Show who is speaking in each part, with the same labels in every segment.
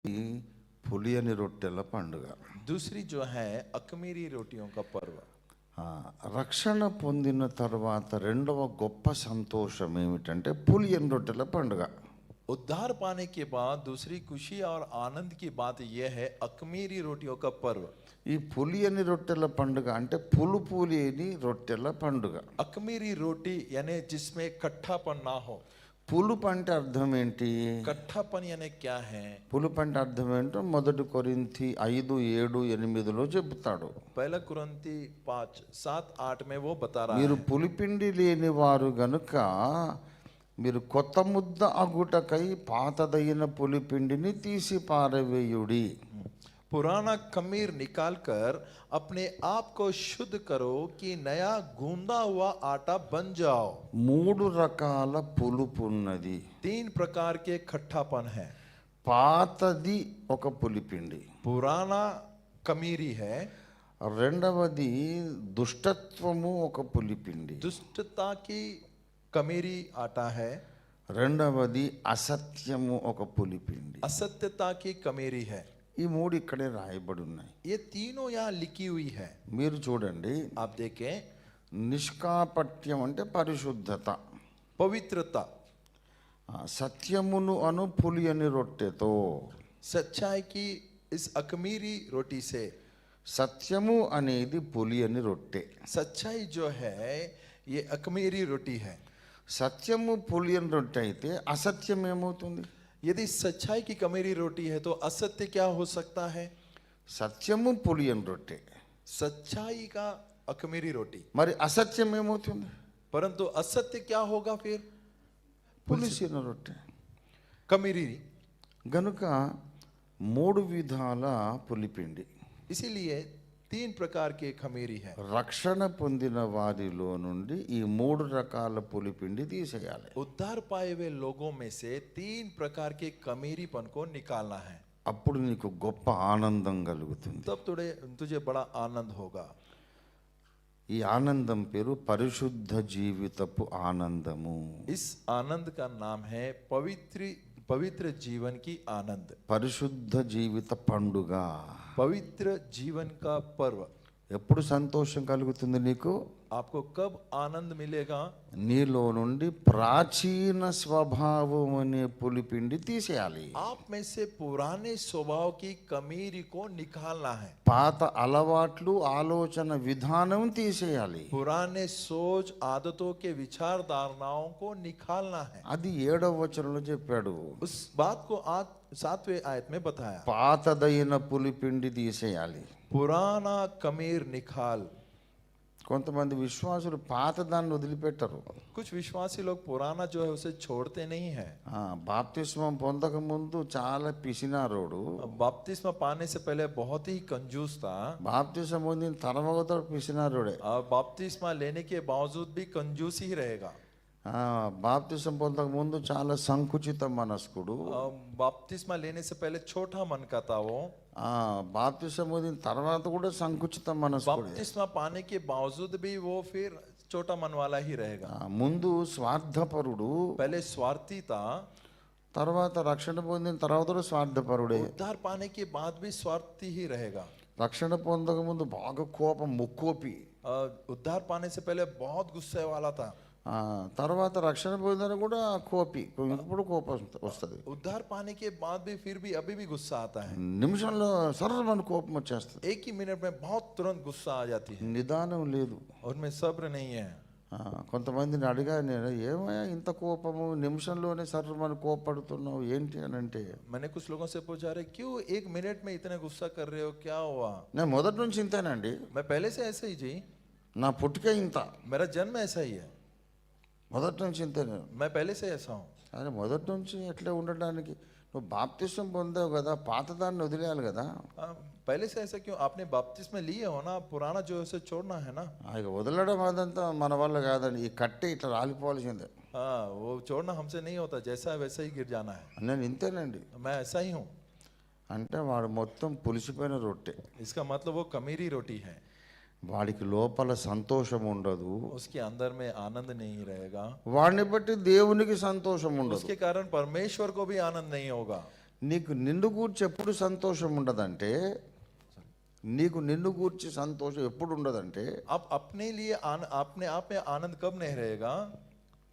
Speaker 1: ఈ పులియని రొట్టెల పండుగ.
Speaker 2: दूसरी जो है अखमीरी रोटियों का पर्व।
Speaker 1: రక్షణ పొందిన తర్వాత రెండవ గొప్ప సంతోషం ఏమిటంటే పులియని రొట్టెల పండుగ.
Speaker 2: उद्धार पाने के बाद दूसरी खुशी और आनंद की बात यह है अखमीरी रोटियों का पर्व।
Speaker 1: ఈ పులియని రొట్టెల పండుగ అంటే పులుపు లేని రొట్టెల పండుగ.
Speaker 2: अखमीरी रोटी यानी जिसमें कट्ठापन ना हो।
Speaker 1: పులుపు అంటే అర్థం ఏంటి?
Speaker 2: कट्ठापन यानी क्या है?
Speaker 1: పులుపు అంటే అర్థం ఏంటో 1 కొరింథీ 5:7-8లో చెబుతాడు.
Speaker 2: पहला कुरिन्थी 5:7-8 में वो बता रहा
Speaker 1: మీరు
Speaker 2: है।
Speaker 1: పులిపిండి లేని వారు గనుక మీరు కొత్త ముద్ద అగుటకై పాతదైన పులిపిండిని తీసి పారవేయుడి.
Speaker 2: पुराना खमीर निकालकर अपने आप को शुद्ध करो कि नया गूंदा हुआ आटा बन जाओ।
Speaker 1: 3 రకాల పులుపు ఉన్నది.
Speaker 2: 3 प्रकार के खट्टापन है।
Speaker 1: పాతది ఒక పులిపిండి,
Speaker 2: पुराना खमीरी है।
Speaker 1: రెండవది దుష్టత్వము ఒక పులిపిండి,
Speaker 2: दुष्टता की खमीरी आटा है।
Speaker 1: రెండవది అసత్యము ఒక పులిపిండి.
Speaker 2: असत्यता की खमीरी है।
Speaker 1: ఈ 3 ఇక్కడే రాయబడి ఉన్నాయి.
Speaker 2: ये तीनों यहाँ लिखी हुई है।
Speaker 1: మీరు చూడండి.
Speaker 2: आप देखें,
Speaker 1: నిష్కాపట్యం అంటే పరిశుద్ధత,
Speaker 2: पवित्रता,
Speaker 1: సత్యమును అను పులియని రొట్టెతో,
Speaker 2: सच्चाई की इस अखमीरी रोटी से।
Speaker 1: సత్యము అనేది పులియని రొట్టె.
Speaker 2: सच्चाई जो है ये अखमीरी रोटी है।
Speaker 1: సత్యము పులియని రొట్టె అయితే అసత్యం ఏమవుతుంది?
Speaker 2: यदि सच्चाई की खमीरी रोटी है तो असत्य क्या हो सकता है?
Speaker 1: సత్యము పులియని రొట్టె,
Speaker 2: सच्चाई का अखमीरी रोटी।
Speaker 1: మరి అసత్యం ఏమవుతుంది?
Speaker 2: परंतु असत्य क्या होगा फिर?
Speaker 1: పులిసిన రొట్టె.
Speaker 2: खमीरी।
Speaker 1: గనుక 3 విధాల పులిపిండి.
Speaker 2: इसीलिए 3 प्रकार के खमीरी है।
Speaker 1: రక్షణ పొందిన వారిలో నుండి ఈ 3 రకాల పులిపిండి తీసేయాలి.
Speaker 2: उद्धार पाए हुए लोगों में से 3 प्रकार के खमीरीपन को निकालना है।
Speaker 1: అప్పుడు నీకు గొప్ప ఆనందం కలుగుతుంది.
Speaker 2: तब तुझे बड़ा आनंद होगा।
Speaker 1: ఈ ఆనందం పేరు పరిశుద్ధ జీవితపు ఆనందము.
Speaker 2: इस आनंद का नाम है पवित्र जीवन की आनंद।
Speaker 1: పరిశుద్ధ జీవిత పండుగ.
Speaker 2: पवित्र जीवन का पर्व।
Speaker 1: ఎప్పుడు సంతోషం కలుగుతుంది నీకు?
Speaker 2: आपको कब आनंद मिलेगा?
Speaker 1: నీలో నుండి ప్రాచీన స్వభావం అనే పులిపిండి తీసేయాలి.
Speaker 2: आप में से पुराने स्वभाव की खमीरी को निकालना है।
Speaker 1: పాత అలవాట్లు ఆలోచన విధానం తీసేయాలి.
Speaker 2: पुराने सोच आदतों के विचार धारणाओं को निकालना है।
Speaker 1: అది 7వ వచనంలో చెప్పాడు.
Speaker 2: उस बात को आज 7वें आयत में बताया।
Speaker 1: పాతదైన పులిపిండి తీసేయాలి.
Speaker 2: पुराना खमीर निकाल।
Speaker 1: కొంతమంది విశ్వాసులు పాతదాన్ని వదిలిపెట్టరు.
Speaker 2: कुछ विश्वासी लोग पुराना जो है उसे छोड़ते नहीं है।
Speaker 1: బాప్తిస్మం పొందక ముందు చాలా పిసినారోడు,
Speaker 2: बपतिस्मा पाने से पहले बहुत ही कंजूस था।
Speaker 1: బాప్తిస్మం పొందిన తర్వాత పిసినారోడే.
Speaker 2: और बपतिस्मा लेने के बावजूद भी कंजूस ही रहेगा।
Speaker 1: బాప్తిస్మం పొందక ముందు చాలా సంకుచిత మనస్కుడు,
Speaker 2: बपतिस्मा लेने से पहले छोटा मन का था वो।
Speaker 1: బాప్తిస్మం పొందిన తర్వాత కూడా సంకుచిత మనస్కుడు.
Speaker 2: बपतिस्मा पाने के बावजूद भी वो फिर छोटा मन वाला ही रहेगा।
Speaker 1: ముందు స్వార్థపరుడు,
Speaker 2: पहले स्वार्थी था,
Speaker 1: తర్వాత రక్షణ పొందిన తర్వాత కూడా స్వార్థపరుడే.
Speaker 2: उद्धार पाने के बाद भी स्वार्थी ही रहेगा।
Speaker 1: రక్షణ పొందక ముందు బాగా కోపం, ముక్కోపి.
Speaker 2: उद्धार पाने से पहले बहुत गुस्से वाला था।
Speaker 1: తర్వాత రక్షణ పొందిన కూడా కోపి, ఇప్పుడు కోపం వస్తుంది.
Speaker 2: उद्धार पाने के बाद भी फिर भी अभी भी गुस्सा आता है।
Speaker 1: నిమిషంలో సర్వమని కోపం వచ్చేస్తుంది.
Speaker 2: एक ही मिनट में बहुत तुरंत गुस्सा आ जाती है।
Speaker 1: నిదానం లేదు.
Speaker 2: उनमें सब्र नहीं है।
Speaker 1: కొంతమందిని అడిగా నేను, ఏమయ్యా ఇంత కోపము, నిమిషంలోనే సర్వమని కోపడుతున్నావు ఏంటి అని అంటే,
Speaker 2: मैंने कुछ लोगों से पूछा, रहे क्यों 1 मिनट में इतने गुस्सा कर रहे हो, क्या हुआ?
Speaker 1: నేను మొదటి నుంచి ఇంతేనండి,
Speaker 2: मैं पहले से ऐसा ही जी,
Speaker 1: నా పుట్టుకే ఇంత,
Speaker 2: मेरा जन्म ऐसा ही है,
Speaker 1: మొదటి నుంచి ఇంతే నేను.
Speaker 2: मैं पहले से ऐसा हूँ।
Speaker 1: అరే మొదటి నుంచి ఎట్లా ఉండడానికి? నువ్వు బాప్తిస్మం పొందావు కదా, పాతదాన్ని వదిలేయాలి కదా.
Speaker 2: पहले से ऐसा क्यों? आपने बपतिस्मा लिए हो ना, पुराना जो है उसे छोड़ना है ना।
Speaker 1: ఇక వదలడం అదంతా మన వల్ల కాదండి. ఈ కట్టే ఇట్లా రాలిపోవాల్సిందే.
Speaker 2: हाँ, वो छोड़ना हमसे नहीं होता, जैसा है वैसा ही गिर जाना है।
Speaker 1: నేను ఇంతేనండి
Speaker 2: मैं ऐसा ही हूँ।
Speaker 1: అంటే వాడు మొత్తం పులిసిపోయిన రొట్టె.
Speaker 2: इसका मतलब वो खमीरी रोटी है।
Speaker 1: వాడికి లోపల సంతోషం ఉండదు,
Speaker 2: उसके अंदर में आनंद नहीं रहेगा,
Speaker 1: వాడిని బట్టి దేవునికి సంతోషం ఉండదు.
Speaker 2: उसके कारण परमेश्वर को भी आनंद नहीं होगा।
Speaker 1: నీకు నిన్ను గూర్చి ఎప్పుడు సంతోషం ఉండదంటే, నీకు నిన్ను గూర్చి సంతోషం ఎప్పుడు ఉండదంటే,
Speaker 2: अब अपने लिए अपने आप में आनंद कब नहीं रहेगा?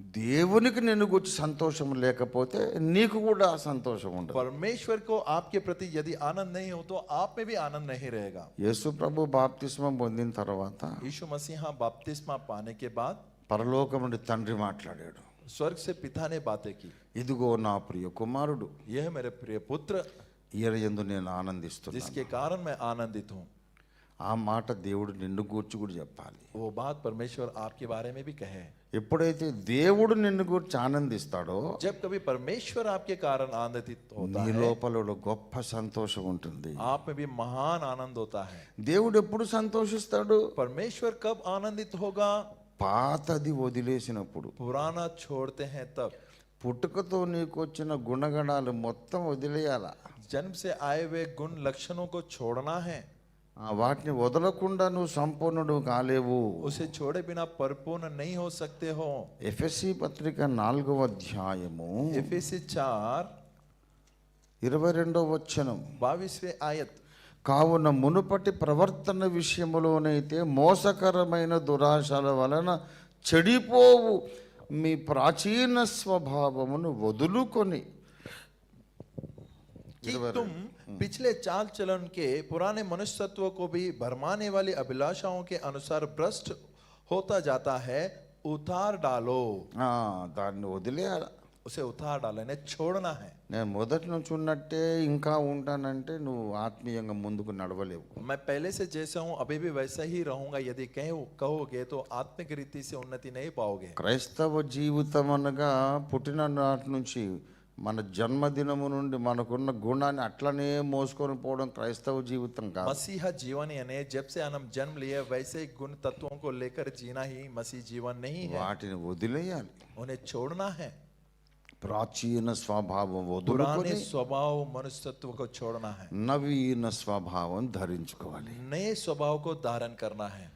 Speaker 1: దేవునికి నిన్ను గూర్చి సంతోషం లేకపోతే నీకు కూడా సంతోషం ఉండదు.
Speaker 2: परमेश्वर को आपके प्रति यदि आनंद नहीं हो तो आप में भी आनंद नहीं रहेगा।
Speaker 1: యేసు ప్రభు బాప్తిస్మం పొందిన తర్వాత
Speaker 2: यीशु मसीह बपतिस्मा पाने के बाद
Speaker 1: పరలోకం నుండి తండ్రి మాట్లాడాడు.
Speaker 2: स्वर्ग से पिता ने बातें की,
Speaker 1: ఇదిగో నా ప్రియ కుమారుడు,
Speaker 2: यह मेरे प्रिय पुत्र
Speaker 1: ఈయన యందు నేను ఆనందిస్తున్నాను.
Speaker 2: जिसके कारण मैं आनंदित हूँ।
Speaker 1: ఆ మాట దేవుడు నిన్ను గూర్చి కూడా చెప్పాలి.
Speaker 2: वो बात परमेश्वर आपके बारे में भी कहे।
Speaker 1: ఎప్పుడైతే దేవుడు నిన్ను గూర్చి ఆనందిస్తాడో,
Speaker 2: जब कभी परमेश्वर आपके कारण आनंदित होता
Speaker 1: నీ
Speaker 2: है,
Speaker 1: లోపల గొప్ప సంతోషం ఉంటుంది.
Speaker 2: आप में भी महान आनंद होता है।
Speaker 1: దేవుడు ఎప్పుడు సంతోషిస్తాడు?
Speaker 2: परमेश्वर कब आनंदित होगा?
Speaker 1: పాతది వదిలేసినప్పుడు.
Speaker 2: पुराना छोड़ते हैं तब।
Speaker 1: పుట్టుకతో నీకు వచ్చిన గుణగణాలు మొత్తం వదిలేయాల.
Speaker 2: जन्म से आए हुए गुण लक्षणों को छोड़ना है।
Speaker 1: వాటిని వదలకుండా నువ్వు సంపూర్ణుడు కాలేవు.
Speaker 2: उसे छोड़े बिना परिपूर्ण नहीं हो सकते हो।
Speaker 1: ఎఫెసీ పత్రిక 4వ అధ్యాయము
Speaker 2: एफेसी 4
Speaker 1: 22వ వచనం.
Speaker 2: 22वें आयत।
Speaker 1: కావున మునుపటి ప్రవర్తన విషయములోనైతే మోసకరమైన దురాశల వలన చెడిపోవు మీ ప్రాచీన స్వభావమును వదులుకొని,
Speaker 2: कि तुम पिछले चाल चलन के पुराने मनुष्यत्व को भी भरमाने वाली अभिलाषाओं के अनुसार भ्रष्ट होता जाता है, उतार डालो।
Speaker 1: దాన్ని వదిలేయాల.
Speaker 2: उसे उतार डालने छोड़ना है।
Speaker 1: నేను మొదటి నుంచి ఉన్నట్టే ఇంకా ఉంటానంటే నువ్వు ఆత్మీయంగా ముందుకు నడవలేవు.
Speaker 2: मैं पहले से जैसा हूँ अभी भी वैसा ही रहूंगा यदि कहोगे तो आत्मिक रीति से उन्नति नहीं पाओगे।
Speaker 1: క్రైస్తవ జీవితం అనగా పుట్టిన నాటి నుంచి మన జన్మదినము నుండి మనకున్న గుణాన్ని అట్లనే మోసుకొని పోవడం క్రైస్తవ జీవితం కాదు.
Speaker 2: मसीहा जीवन यानी जब से हम जन्म लिए वैसे ही गुण तत्वों को लेकर जीना ही मसीह जीवन नहीं है।
Speaker 1: వాటిని వదిలేయాలి.
Speaker 2: उन्हें छोड़ना है।
Speaker 1: ప్రాచీన స్వభావం
Speaker 2: पुराने
Speaker 1: వదులుకొని
Speaker 2: स्वभाव मनुष्यत्व को छोड़ना है,
Speaker 1: నవీన స్వభావం ధరించుకోవాలి.
Speaker 2: नए स्वभाव को धारण करना है।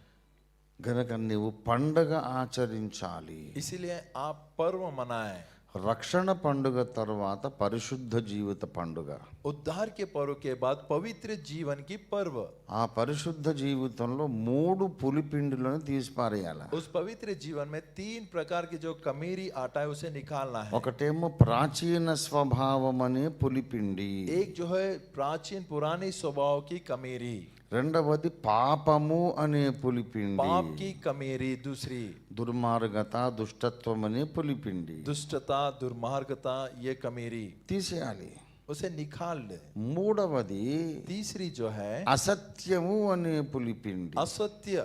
Speaker 1: గనక నీవు పండగ ఆచరించాలి.
Speaker 2: इसीलिए आप पर्व मनाएं।
Speaker 1: రక్షణ పండుగ తర్వాత పరిశుద్ధ జీవిత పండుగ.
Speaker 2: उद्धार के पर्व के बाद पवित्र जीवन की पर्व।
Speaker 1: ఆ పరిశుద్ధ జీవితంలో 3 పులిపిండులను తీసిపారేయాలి.
Speaker 2: उस पवित्र जीवन में 3 प्रकार की जो कमीरी आटा है उसे निकालना है।
Speaker 1: ఒకటేమో ప్రాచీన స్వభావం అనే పులిపిండి,
Speaker 2: एक जो है प्राचीन पुरानी स्वभाव की कमीरी,
Speaker 1: రెండవది పాపము అనే పులిపిండి,
Speaker 2: पाप की कमीरी दूसरी,
Speaker 1: దుర్మార్గత దుష్టత్వం అనే పులిపిండి.
Speaker 2: दुष्टता दुर्मार्गता ये कमीरी
Speaker 1: తీసేయాలి.
Speaker 2: उसे निकाल ले।
Speaker 1: మూడవది
Speaker 2: तीसरी जो है
Speaker 1: అసత్యము అనే పులిపిండి.
Speaker 2: असत्य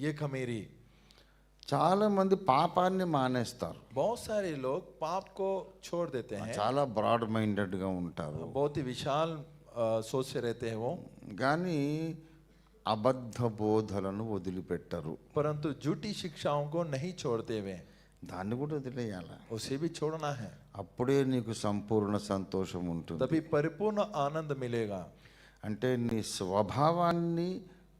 Speaker 2: ये खमीरी।
Speaker 1: చాలా మంది పాపాన్ని మానేస్తారు.
Speaker 2: बहुत सारे लोग पाप को छोड़ देते हैं,
Speaker 1: చాలా బ్రాడ్ మైండెడ్ గా ఉంటారు.
Speaker 2: बहुत ही विशाल सोच से रहते हैं वो,
Speaker 1: కానీ అబద్ధ బోధలను వదిలిపెట్టరు.
Speaker 2: परंतु झूठी शिक्षाओं को नहीं छोड़ते वे।
Speaker 1: దాన్ని కూడా వదిలేయాలి.
Speaker 2: उसे भी छोड़ना है,
Speaker 1: అప్పుడే నీకు సంపూర్ణ సంతోషం ఉంటుంది.
Speaker 2: तभी परिपूर्ण आनंद मिलेगा।
Speaker 1: అంటే నీ స్వభావాన్ని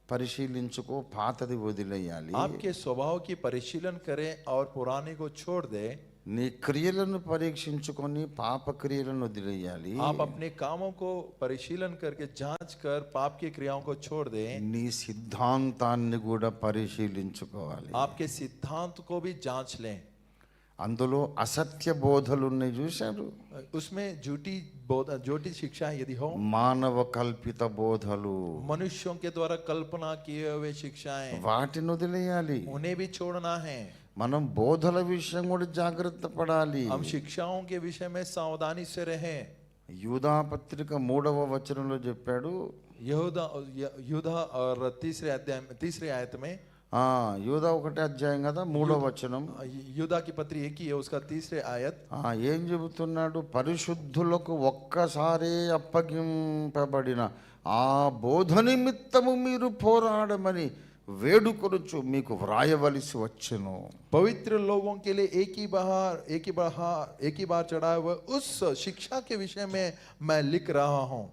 Speaker 1: పరిశీలించుకో, పాతది వదిలేయాలి.
Speaker 2: आपके स्वभाव की परिशीलन करें और पुराने को छोड़ दे।
Speaker 1: నీ క్రియలను పరీక్షించుకొని పాప క్రియలను వదిలేయాలి.
Speaker 2: आप अपने कामों को परिशीलन करके जांच कर पाप की क्रियाओं को छोड़ दे।
Speaker 1: నీ సిద్ధాంతాన్ని కూడా పరిశీలించుకోవాలి.
Speaker 2: आपके सिद्धांत को भी जांच लें।
Speaker 1: అందులో అసత్య బోధలు ఉన్నాయి చూశారు.
Speaker 2: उसमें झूठी शिक्षा यदि हो,
Speaker 1: మానవ కల్పిత బోధలు,
Speaker 2: मनुष्यों के द्वारा कल्पना किए हुए शिक्षाएं,
Speaker 1: వాటిని వదిలేయాలి.
Speaker 2: उन्हें भी छोड़ना है।
Speaker 1: మనం బోధల విషయం కూడా జాగ్రత్త పడాలి.
Speaker 2: हम शिक्षाओं के विषय में सावधानी से रहें।
Speaker 1: యూదా పత్రిక 3వ వచనంలో చెప్పాడు.
Speaker 2: यूदा और तीसरे आयत में,
Speaker 1: యూదా 1వ అధ్యాయం కదా 3వ వచనం.
Speaker 2: यूदा की पत्री एक ही है, उसका तीसरे आयत
Speaker 1: ఏం చెబుతున్నాడు? పరిశుద్ధులకు ఒక్కసారే అప్పగింపబడిన ఆ బోధ నిమిత్తము మీరు పోరాడమని వేడుకొనుచు మీకు వ్రాయవలసి వచ్చెను.
Speaker 2: पवित्र लोगों के लिए एक ही बार चढ़ाया हुआ उस शिक्षा के विषय में मैं लिख रहा हूं।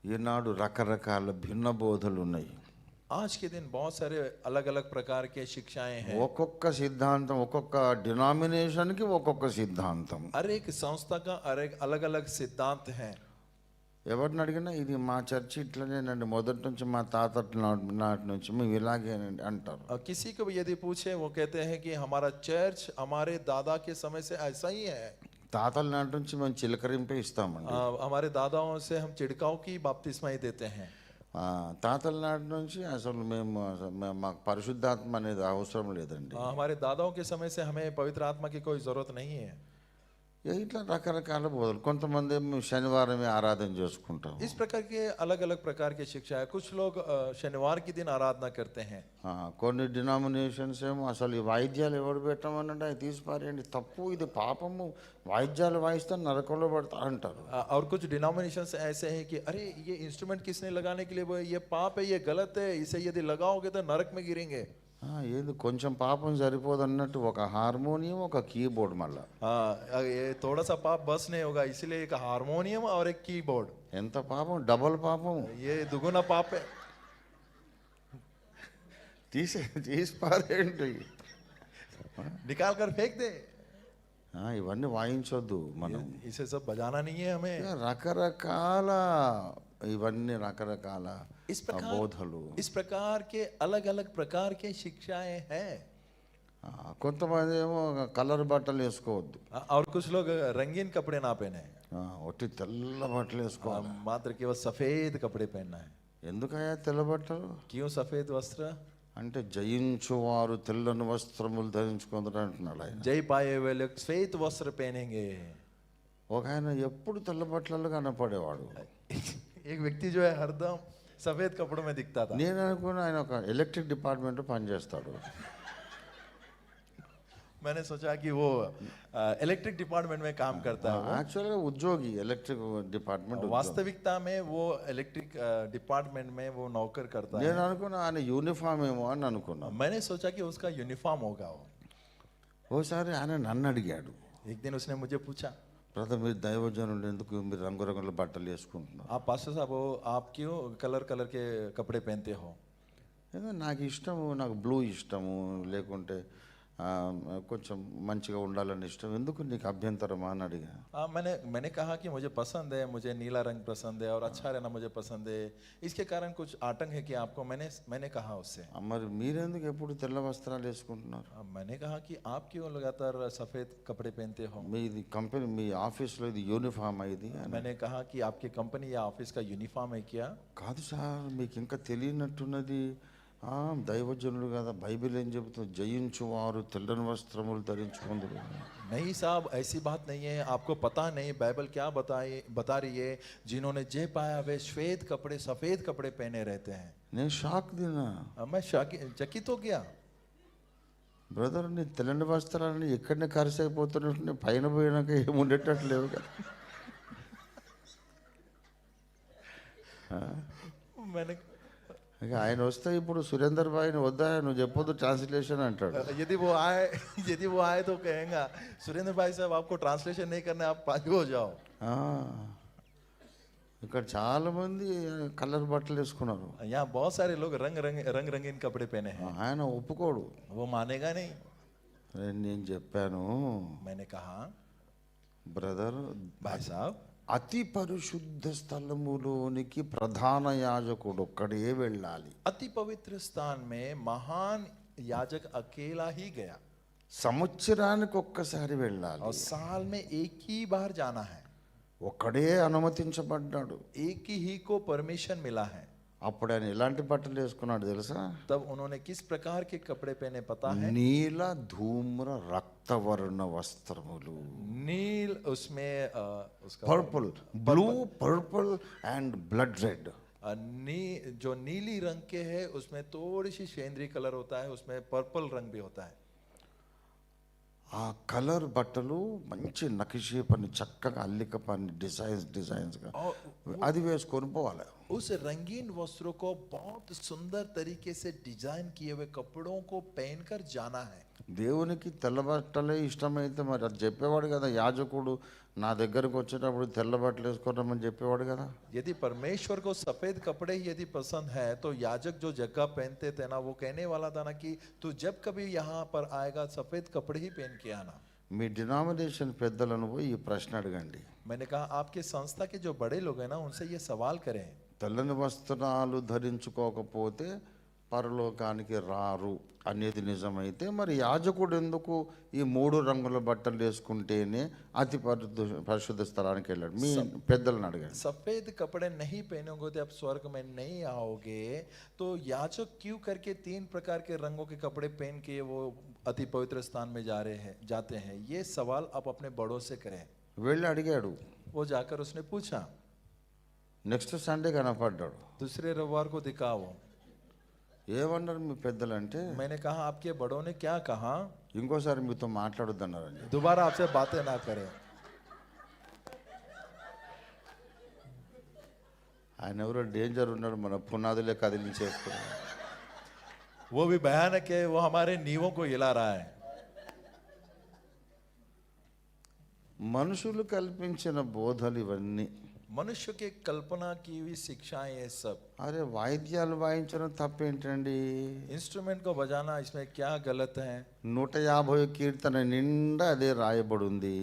Speaker 1: ఈనాడు రకరకాల భిన్న బోధలు ఉన్నాయి.
Speaker 2: आज के दिन बहुत सारे अलग अलग प्रकार के शिक्षाएं हैं।
Speaker 1: ఒక్కొక్క సిద్ధాంతం, ఒక్కొక్క డినామినేషన్కి ఒక్కొక్క సిద్ధాంతం.
Speaker 2: हर एक संस्था का अलग अलग सिद्धांत है।
Speaker 1: ఎవరిని అడిగినా ఇది మా చర్చి ఇట్లనేనండి, మొదటి నుంచి మా తాత నాటి నుంచి మేము ఇలాగేనండి అంటారు.
Speaker 2: किसी को भी यदि पूछे वो कहते हैं कि हमारा चर्च हमारे दादा के समय से ऐसा ही है।
Speaker 1: తాతల నాటి నుంచి మేము చిలకరింపే ఇస్తామండి.
Speaker 2: हमारे दादाओं से हम छिड़काव की बपतिस्मा ही देते हैं।
Speaker 1: తాతల నాటి నుంచి అసలు మాకు పరిశుద్ధాత్మ అనేది అవసరం లేదండి.
Speaker 2: हमारे दादाओं के समय से हमें पवित्र आत्मा की कोई जरूरत नहीं है।
Speaker 1: ఇట్లా రకరకాల బోధలు. కొంతమంది ఏమో శనివారమే ఆరాధన చేసుకుంటాం.
Speaker 2: इस प्रकार के अलग अलग प्रकार की शिक्षा है। कुछ लोग शनिवार के दिन आराधना करते हैं।
Speaker 1: కొన్ని డినామినేషన్స్ ఏమో అసలు ఈ వాయిద్యాలు ఎవరు పెట్టమనంటే అది తీసిపారేయండి, తప్పు, ఇది పాపము, వాయిద్యాలు వాయిస్తే నరకంలో పడతా అంటారు.
Speaker 2: और कुछ डिनोमिनेशंस ऐसे हैं कि अरे ये इंस्ट्रूमेंट किसने लगाने के लिए वो ये पाप है, ये गलत है, इसे यदि लगाओगे तो नरक में गिरेंगे।
Speaker 1: ఏది కొంచెం పాపం సరిపోదు అన్నట్టు ఒక హార్మోనియం, ఒక కీబోర్డ్. మళ్ళా
Speaker 2: ये थोड़ा सा पाप बस नहीं होगा, इसलिए एक हारमोनियम और एक कीबोर्ड।
Speaker 1: ఎంత పాపం, డబల్ పాపం.
Speaker 2: ये दुगुना पाप है।
Speaker 1: తీసి పారేయండి.
Speaker 2: निकाल कर फेंक दे।
Speaker 1: ఇవన్నీ వాయించొద్దు మనం.
Speaker 2: इसे सब बजाना नहीं है हमें।
Speaker 1: రకరకాల ఇవన్నీ రకరకాల బోధలు.
Speaker 2: इस प्रकार के अलग अलग प्रकार के शिक्षाएं हैं।
Speaker 1: కొంతమంది ఏమో కలర్ బట్టలు వేసుకోవద్దు,
Speaker 2: और कुछ लोग रंगीन कपड़े ना पहने,
Speaker 1: ఒట్టి తెల్ల బట్టలు వేసుకోవాలి.
Speaker 2: मात्र केवल सफेद कपड़े पहनना है।
Speaker 1: ఎందుకయ్యా తెల్ల బట్టలు?
Speaker 2: क्यों सफेद वस्त्र?
Speaker 1: అంటే జయించువారు తెల్లని వస్త్రములు ధరించుకుందరు అంటున్నాడు ఆయన.
Speaker 2: जय पाए हुए लोग श्वेत वस्त्र पहनेंगे।
Speaker 1: ఒక ఆయన ఎప్పుడు తెల్ల బట్టలు కనపడేవాడు.
Speaker 2: एक व्यक्ति जो है हरदम सफेद कपड़ों में दिखता था।
Speaker 1: నేను అనుకున్నా ఆయన ఒక ఎలక్ట్రిక్ డిపార్ట్మెంట్ పనిచేస్తాడు.
Speaker 2: मैंने सोचा कि वो इलेक्ट्रिक डिपार्टमेंट में काम करता है।
Speaker 1: యాక్చువల్గా ఉద్యోగి, ఎలక్ట్రిక్ డిపార్ట్మెంట్.
Speaker 2: वास्तविकता में वो इलेक्ट्रिक डिपार्टमेंट में वो नौकर करता है।
Speaker 1: నేను అనుకున్నా ఆయన యూనిఫామ్ ఏమో అని అనుకున్నా.
Speaker 2: मैंने सोचा कि उसका यूनिफॉर्म होगा वो।
Speaker 1: ఓసారి ఆయన నన్ను అడిగాడు,
Speaker 2: एक दिन उसने मुझे पूछा,
Speaker 1: బ్రదర్ మీరు దైవజనులు ఎందుకు మీరు రంగురంగుల బట్టలు వేసుకుంటున్నారు?
Speaker 2: आप पास्टर साहब हो, आप क्यों कलर कलर के कपड़े पहनते हो?
Speaker 1: ఏదో నాకు ఇష్టము, నాకు బ్లూ ఇష్టము, లేకుంటే కొంచెం మంచిగా ఉండాలని ఇష్టం, ఎందుకు నీకు అభ్యంతరమా అని అడిగా.
Speaker 2: मैंने कहा कि मुझे पसंद है, मुझे नीला रंग पसंद है और अच्छा रहना मुझे पसंद है, इसके कारण कुछ आतंक है कि आपको? मैंने कहा उससे,
Speaker 1: మరి మీరెందుకు ఎప్పుడు తెల్ల వస్త్రాలు వేసుకుంటున్నారు?
Speaker 2: मैंने कहा कि आप क्यों लगातार सफेद कपड़े पहनते हो?
Speaker 1: మీది కంపెనీ, మీ ఆఫీస్లో ఇది యూనిఫామ్ ఇది?
Speaker 2: मैंने कहा कि आपकी कंपनी या ऑफिस का यूनिफॉर्म है क्या?
Speaker 1: కాదు సార్, మీకు ఇంకా తెలియనట్టున్నది, దైవజనుడు కదా, బైబిల్ ఏం చెబుతుంది, జయించువారు తెల్లని వస్త్రములు ధరించుకుందరు.
Speaker 2: नहीं साहब, ऐसी बात नहीं है, आपको पता नहीं बाइबल क्या बता रही है। जिन्होंने जय पाया वे श्वेत कपड़े, सफेद कपड़े पहने रहते हैं।
Speaker 1: నేను షాక్ తిన్నా.
Speaker 2: मैं चकित हो गया।
Speaker 1: బ్రదర్ నీ తెల్లని వస్త్రాలని ఎక్కడనే ఖర్చు అయిపోతున్నట్టు, పైన పోయినాక ఏముండేటట్టు లేవు కదా.
Speaker 2: मैंने
Speaker 1: ఇక ఆయన వస్తే ఇప్పుడు సురేందర్ భాయ్ని వద్దా నువ్వు చెప్పొద్దు ట్రాన్స్లేషన్ అంటాడు.
Speaker 2: यदि वो आए तो कहेगा सुरेंद्र भाई साहब आपको ट्रांसलेशन नहीं करना, आप पागल हो जाओ।
Speaker 1: ఇక్కడ చాలా మంది కలర్ బట్టలు వేసుకున్నారు.
Speaker 2: यहाँ बहुत सारे लोग रंग रंगीन कपड़े पहने हैं।
Speaker 1: ఆయన ఒప్పుకోడు.
Speaker 2: वो मानेगा नहीं।
Speaker 1: నేను చెప్పాను,
Speaker 2: मैंने कहा
Speaker 1: బ్రదర్,
Speaker 2: भाई साहब
Speaker 1: అతి పరిశుద్ధ స్థలములోనికి ప్రధాన యాజకుడు ఒక్కడే వెళ్ళాలి.
Speaker 2: अति पवित्र स्थान में महान याजक अकेला ही गया।
Speaker 1: సంవత్సరానికి ఒక్కసారి వెళ్ళాలి.
Speaker 2: और साल में एक ही बार जाना है।
Speaker 1: ఒక్కడే అనుమతించబడ్డాడు.
Speaker 2: एक ही को परमिशन मिला है।
Speaker 1: అప్పుడు ఆయన ఎలాంటి బట్టలు వేసుకున్నాడు తెలుసా?
Speaker 2: तब उन्होंने किस प्रकार के कपड़े पहने पता है?
Speaker 1: నీల ధూమ్ర రక్తవర్ణ వస్త్రములు.
Speaker 2: नील, उसमें उसका
Speaker 1: purple, blue, purple and blood red.
Speaker 2: जो नीली रंग के है उसमें थोड़ी सी सेंद्रीय कलर होता है, उसमें पर्पल रंग भी होता है।
Speaker 1: ఆ కలర్ బట్టలు మంచి నకిషీ పని, చక్కగా అల్లిక పని, డిజైన్స్గా అది వేసుకొని పోవాలి.
Speaker 2: उस रंगीन वस्त्रों को बहुत सुंदर तरीके से डिजाइन किए हुए कपड़ों को पहनकर जाना है.
Speaker 1: దేవునికి తెల్ల బట్టలే ఇష్టమైతే మరి అది చెప్పేవాడు కదా యాజకుడు, నా దగ్గరకు వచ్చేటప్పుడు తెల్ల బట్టలు వేసుకోవడం చెప్పేవాడు కదా.
Speaker 2: यदि परमेश्वर को सफेद कपड़े ही यदि पसंद है तो याजक जो जग्गा पहनते थे ना, वो कहने वाला था ना कि तू जब कभी यहाँ पर आएगा सफेद कपड़े ही पहन के आना।
Speaker 1: మీ డినామినేషన్ పెద్దలను పోయి ఈ ప్రశ్న అడగండి.
Speaker 2: मैंने कहा आपके संस्था के जो बड़े लोग हैं ना, उनसे ये सवाल करें,
Speaker 1: తెల్లని వస్త్రాలు ధరించుకోకపోతే పరలోకానికి రారు అనేది నిజమైతే మరి యాజకుడు ఎందుకు ఈ 3 రంగుల బట్టలు వేసుకుంటేనే అతి పరిశుద్ధ స్థలానికి వెళ్ళాడు? మీ పెద్దలను అడగండి.
Speaker 2: सफेद कपड़े नहीं पहनोगे तो आप स्वर्ग में नहीं आओगे, तो याजक क्यों करके 3 प्रकार के रंगों के कपड़े पहन के वो अति पवित्र स्थान में जाते हैं? ये सवाल आप अपने बड़ों से करें।
Speaker 1: వెళ్ళి అడిగాడు.
Speaker 2: वो जाकर उसने पूछा,
Speaker 1: నెక్స్ట్ సండే కనపడ్డాడు.
Speaker 2: दूसरे रविवार को दिखाओ।
Speaker 1: ఏమన్నారు మీ పెద్దలు అంటే,
Speaker 2: मैंने कहा आपके बड़ों ने क्या कहा?
Speaker 1: ఇంకోసారి మీతో మాట్లాడొద్దన్నారండి.
Speaker 2: दोबारा आपसे बातें ना करें।
Speaker 1: ఆయన ఎవరో డేంజర్ ఉన్నాడు, మన పునాదులే కదిలించేసుకున్నాడు.
Speaker 2: वो भी भयानक है, वो हमारे नींवों को हिला रहा है।
Speaker 1: మనుషులు కల్పించిన బోధలు ఇవన్నీ.
Speaker 2: मनुष्य के कल्पना की हुई शिक्षाएं ये सब।
Speaker 1: అరే వాయిద్యాలు వాయించడం తప్పేంటండి?
Speaker 2: इंस्ट्रूमेंट को बजाना इसमें क्या गलत है?
Speaker 1: 150 కీర్తన నిండా అదే రాయబడి ఉంది.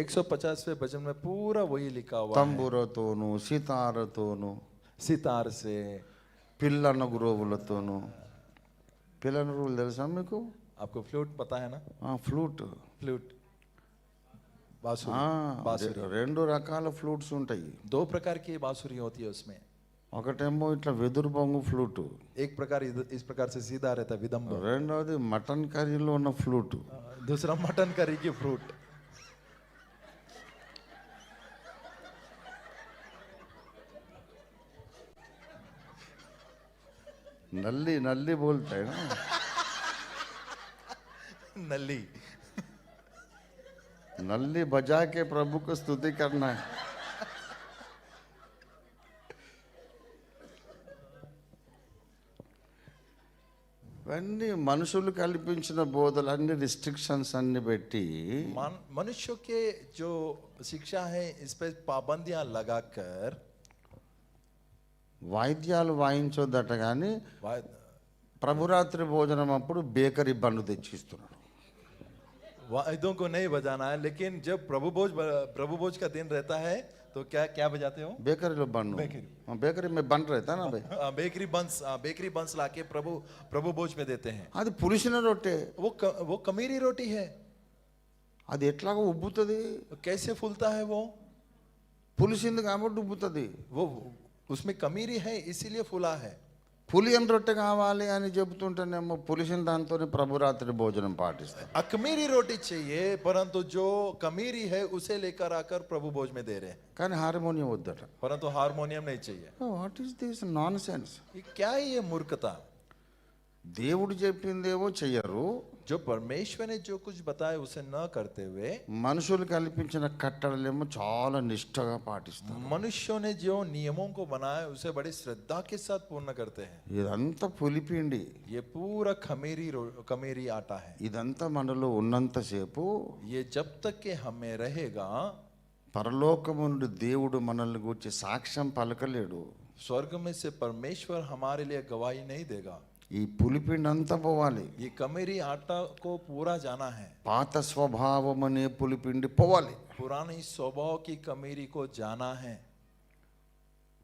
Speaker 2: 150वें भजन में पूरा वही लिखा हुआ है।
Speaker 1: తంబురతోను, సితారతోను,
Speaker 2: सितार से,
Speaker 1: పిల్లన గురువులతోను. పిల్లన గురువులు తెలుసా మీకు?
Speaker 2: आपको फ्लूट पता है ना?
Speaker 1: ఫ్లూట్.
Speaker 2: फ्लूट बांसुरी।
Speaker 1: 2 రకాల ఫ్లూట్స్ ఉంటాయి.
Speaker 2: 2 प्रकार की बांसुरी होती है उसमें।
Speaker 1: ఒకటేమో ఇట్లా వెదురు బొంగు ఫ్లూట్,
Speaker 2: एक प्रकार इस प्रकार से सीधा रहता है विदम्ब।
Speaker 1: రెండోది మటన్ కర్రీలో ఉన్న ఫ్లూట్.
Speaker 2: दूसरा मटन करी की फ्रूट।
Speaker 1: నల్లి నల్లి బోల్తాయి నా?
Speaker 2: नली।
Speaker 1: నల్లి బజా के प्रभु को स्तुति करना है. ఇవన్నీ మనుషులు కల్పించిన బోధలు, అన్ని రిస్ట్రిక్షన్స్ అన్ని పెట్టి
Speaker 2: मनुष्यों के जो शिक्षा है इस पे पाबंदियां लगाकर
Speaker 1: వాయిద్యాలు వాయించొద్దట కానీ ప్రభురాత్రి భోజనం అప్పుడు బేకరీ బండ్లు తెచ్చిస్తున్నాడు.
Speaker 2: वायदों को नहीं बजाना है, लेकिन जब प्रभु भोज का दिन रहता है तो क्या क्या बजाते हो?
Speaker 1: బేకరీలో బండ్లు. బేకరీ में बन रहता ना भाई.
Speaker 2: बेकरी बंस लाके प्रभु भोज में देते हैं।
Speaker 1: అది పులిసిన రొట్టె.
Speaker 2: वो कमीरी रोटी है।
Speaker 1: అది ఎట్లాగో ఉబ్బుతుంది.
Speaker 2: कैसे फूलता है वो?
Speaker 1: పులిసింది కాబట్టి ఉబ్బుతుంది.
Speaker 2: वो उसमें कमीरी है इसीलिए फूला है।
Speaker 1: పులియన్ రొట్టె కావాలి అని చెబుతుంటేనేమో పులిసిన దాంతోనే ప్రభురాత్రి భోజనం పాటిస్తారు.
Speaker 2: अकमीरी रोटी चाहिए, परंतु जो कमीरी है उसे लेकर आकर प्रभु भोज में दे रहे हैं।
Speaker 1: కానీ హార్మోనియం వద్దట.
Speaker 2: परंतु हारमोनियम नहीं चाहिए।
Speaker 1: What is this non sense?
Speaker 2: ये क्या है? ये मूर्खता।
Speaker 1: దేవుడు చెప్పిందేవో చెయ్యరు,
Speaker 2: जो परमेश्वर ने जो कुछ बताया उसे न करते हुए
Speaker 1: మనుషులు కల్పించిన కట్టడలేమో చాలా నిష్ఠగా పాటిస్తారు.
Speaker 2: मनुष्यों ने जो नियमों को बनाया उसे बड़ी श्रद्धा के साथ पूर्ण करते हैं।
Speaker 1: ఇదంతా పులిపిండి.
Speaker 2: ये पूरा कमेरी आटा है।
Speaker 1: ఇదంతా మనలో ఉన్నంతసేపు
Speaker 2: ये जब तक के हमें रहेगा,
Speaker 1: పరలోకము నుండి దేవుడు మనల్ని గురించి సాక్ష్యం పలకలేడు.
Speaker 2: स्वर्ग में से परमेश्वर हमारे लिए गवाही नहीं देगा।
Speaker 1: ఈ పులిపిండి అంతా పోవాలి.
Speaker 2: ये कमेरी आटा को पूरा जाना है।
Speaker 1: పాత స్వభావం అనే పులిపిండి పోవాలి.
Speaker 2: पुरानी स्वभाव की कमेरी को जाना है।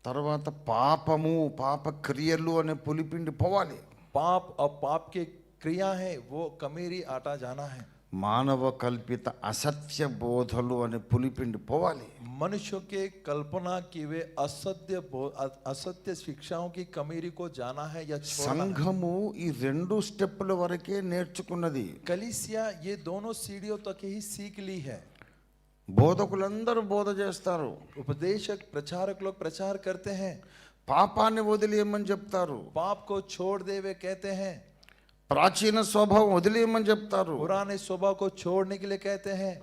Speaker 1: తర్వాత పాపము, పాప క్రియలు అనే పులిపిండి పోవాలి.
Speaker 2: पाप और पाप के क्रिया है, वो कमेरी आटा जाना है।
Speaker 1: మానవ కల్పిత అసత్య బోధలు అనే పులిపిండి పోవాలి.
Speaker 2: मनुष्यों के कल्पना की वे असत्य शिक्षाओं की कमीरी को जाना है या छोड़ना है।
Speaker 1: సంఘము ఈ 2 స్టెప్పుల వరకే నేర్చుకున్నది.
Speaker 2: कलीसिया ये दोनों सीढ़ियों तक ही सीख ली है।
Speaker 1: బోధకులందరూ బోధ చేస్తారు,
Speaker 2: उपदेशक प्रचारक लोग प्रचार करते हैं,
Speaker 1: పాపాన్ని వదిలేయమని చెప్తారు,
Speaker 2: पाप को छोड़ दे वे कहते हैं,
Speaker 1: ప్రాచీన స్వభావం వదిలేయమని చెప్తారు.
Speaker 2: पुराने स्वभाव को छोड़ने के लिए कहते हैं।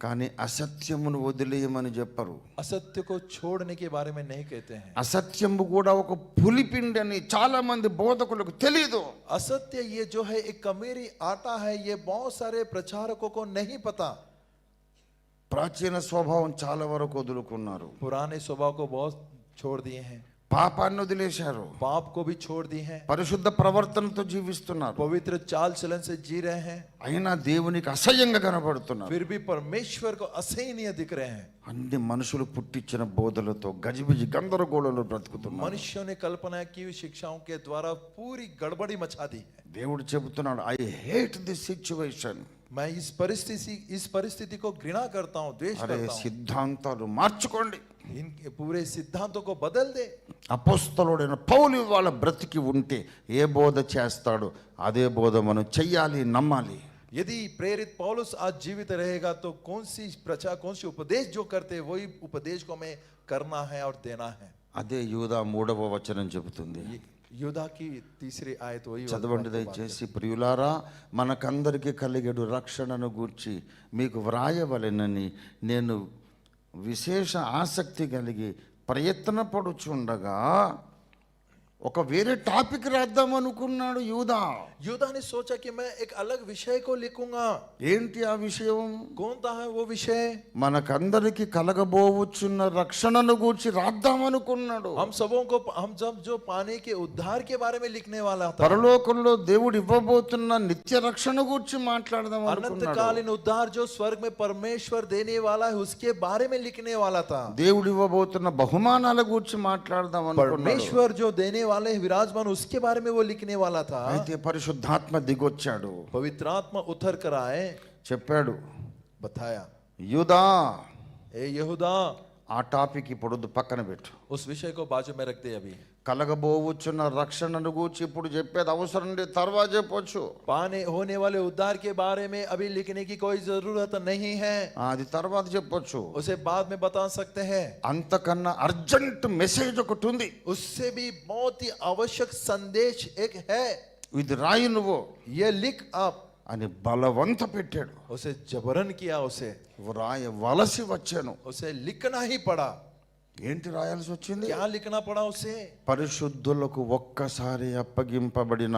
Speaker 1: కానీ అసత్యమును వదిలేయమని చెప్పరు.
Speaker 2: असत्य को छोड़ने के बारे में नहीं कहते हैं।
Speaker 1: అసత్యము కూడా ఒక పులిపిండి అని చాలా మంది బోధకులకు తెలియదు.
Speaker 2: असत्य ये जो है एक कमेरी आटा है, ये बहुत सारे प्रचारकों को नहीं पता।
Speaker 1: ప్రాచీన స్వభావం చాలా వరకు వదులుకున్నారు.
Speaker 2: पुराने स्वभाव को बहुत छोड़ दिए हैं,
Speaker 1: పాపాన్ని వదిలేశారు.
Speaker 2: पाप को भी छोड़ दिए हैं,
Speaker 1: పరిశుద్ధ ప్రవర్తనతో జీవిస్తున్నారు.
Speaker 2: पवित्र चाल चलन से जी रहे हैं,
Speaker 1: అయినా దేవునికి అసహ్యంగా కనబడుతున్నారు.
Speaker 2: फिर भी परमेश्वर को असहनीय दिख रहे हैं।
Speaker 1: అన్ని మనుషులు పుట్టించిన బోధలతో గజిబిజి గందరగోళంలో బ్రతుకుతున్నారు.
Speaker 2: मनुष्यों ने कल्पना की हुई शिक्षाओं के द्वारा पूरी गड़बड़ी मचा दी है।
Speaker 1: దేవుడు చెబుతున్నాడు, ఐ హేట్ దిస్ సిచ్యువేషన్.
Speaker 2: मैं इस परिस्थिति को घृणा करता हूँ, द्वेष
Speaker 1: అరే
Speaker 2: करता हूँ।
Speaker 1: సిద్ధాంతాలు మార్చుకోండి.
Speaker 2: इन पूरे सिद्धांतों को बदल दे।
Speaker 1: అపోస్తలుడైన పౌలు వాళ్ళ బ్రతికి ఉంటే ఏ బోధ చేస్తాడో అదే బోధ మనం చెయ్యాలి, నమ్మాలి.
Speaker 2: यदि प्रेरित पौलुस आज जीवित रहेगा तो कौन सी उपदेश जो करते हैं वही उपदेश को हमें करना है और देना है।
Speaker 1: అదే యూదా 3వ వచనం చెబుతుంది.
Speaker 2: యూదా की तीसरी आयत वही
Speaker 1: చదవండి దయచేసి. ప్రియులారా, మనకందరికీ కలిగేడు రక్షణను గూర్చి మీకు వ్రాయవలెనని నేను విశేష ఆసక్తి కలిగి ప్రయత్నపడుచుండగా ఒక వేరే టాపిక్ రాద్దాం అనుకున్నాడు యూదా.
Speaker 2: यूदा ने सोचा कि मैं एक अलग विषय को लिखूंगा।
Speaker 1: ఏంటి ఆ విషయం?
Speaker 2: कौन सा है वो विषय?
Speaker 1: మనకందరికి కలగబోవచ్చున్న రక్షణను గూర్చి రాద్దాం అనుకున్నాడు.
Speaker 2: हम जब जो पाने के उद्धार के बारे में लिखने वाला था,
Speaker 1: పరలోకంలో దేవుడు ఇవ్వబోతున్న నిత్య రక్షణ గూర్చి మాట్లాడదాం అనుకున్నాడు.
Speaker 2: अनंतकालीन उद्धार जो स्वर्ग में परमेश्वर देने वाला है उसके बारे में लिखने वाला था।
Speaker 1: దేవుడు ఇవ్వబోతున్న బహుమానాల గూర్చి మాట్లాడదాం అనుకున్నాడు.
Speaker 2: परमेश्वर जो देने वाले हैं विराजमान, उसके बारे में वो लिखने वाला था।
Speaker 1: అయితే పరిశుద్ధాత్మ దిగొచ్చాడు,
Speaker 2: पवित्र आत्मा उतर कर आए,
Speaker 1: చెప్పాడు,
Speaker 2: बताया,
Speaker 1: యూదా
Speaker 2: ए यहूदा,
Speaker 1: ఆ టాపిక్ ఇప్పుడు పక్కన పెట్టు.
Speaker 2: उस विषय को बाजू में रख दे। अभी
Speaker 1: కలగబోవచ్చున్న రక్షణను గూర్చి ఇప్పుడు చెప్పేది అవసరం లేదు, తర్వాత చెప్పొచ్చు.
Speaker 2: पाने होने वाले उद्धार के बारे में अभी लिखने की कोई जरूरत नहीं है,
Speaker 1: అది తర్వాత చెప్పొచ్చు.
Speaker 2: उसे बाद में बता सकते हैं।
Speaker 1: అంతకన్నా అర్జెంట్ మెసేజ్ ఒకటి ఉంది.
Speaker 2: उससे भी बहुत ही आवश्यक संदेश एक है,
Speaker 1: ఇది రాయి నువ్వు
Speaker 2: ये लिख आप।
Speaker 1: అని బలవంత పెట్టాడు.
Speaker 2: उसे जबरन किया,
Speaker 1: రాయవలసి వచ్చాను.
Speaker 2: उसे लिखना ही पड़ा।
Speaker 1: ఏంటి రాయాల్సి వచ్చింది?
Speaker 2: क्या लिखना पड़ा उसे?
Speaker 1: పరిశుద్ధులకు ఒక్కసారి అప్పగింపబడిన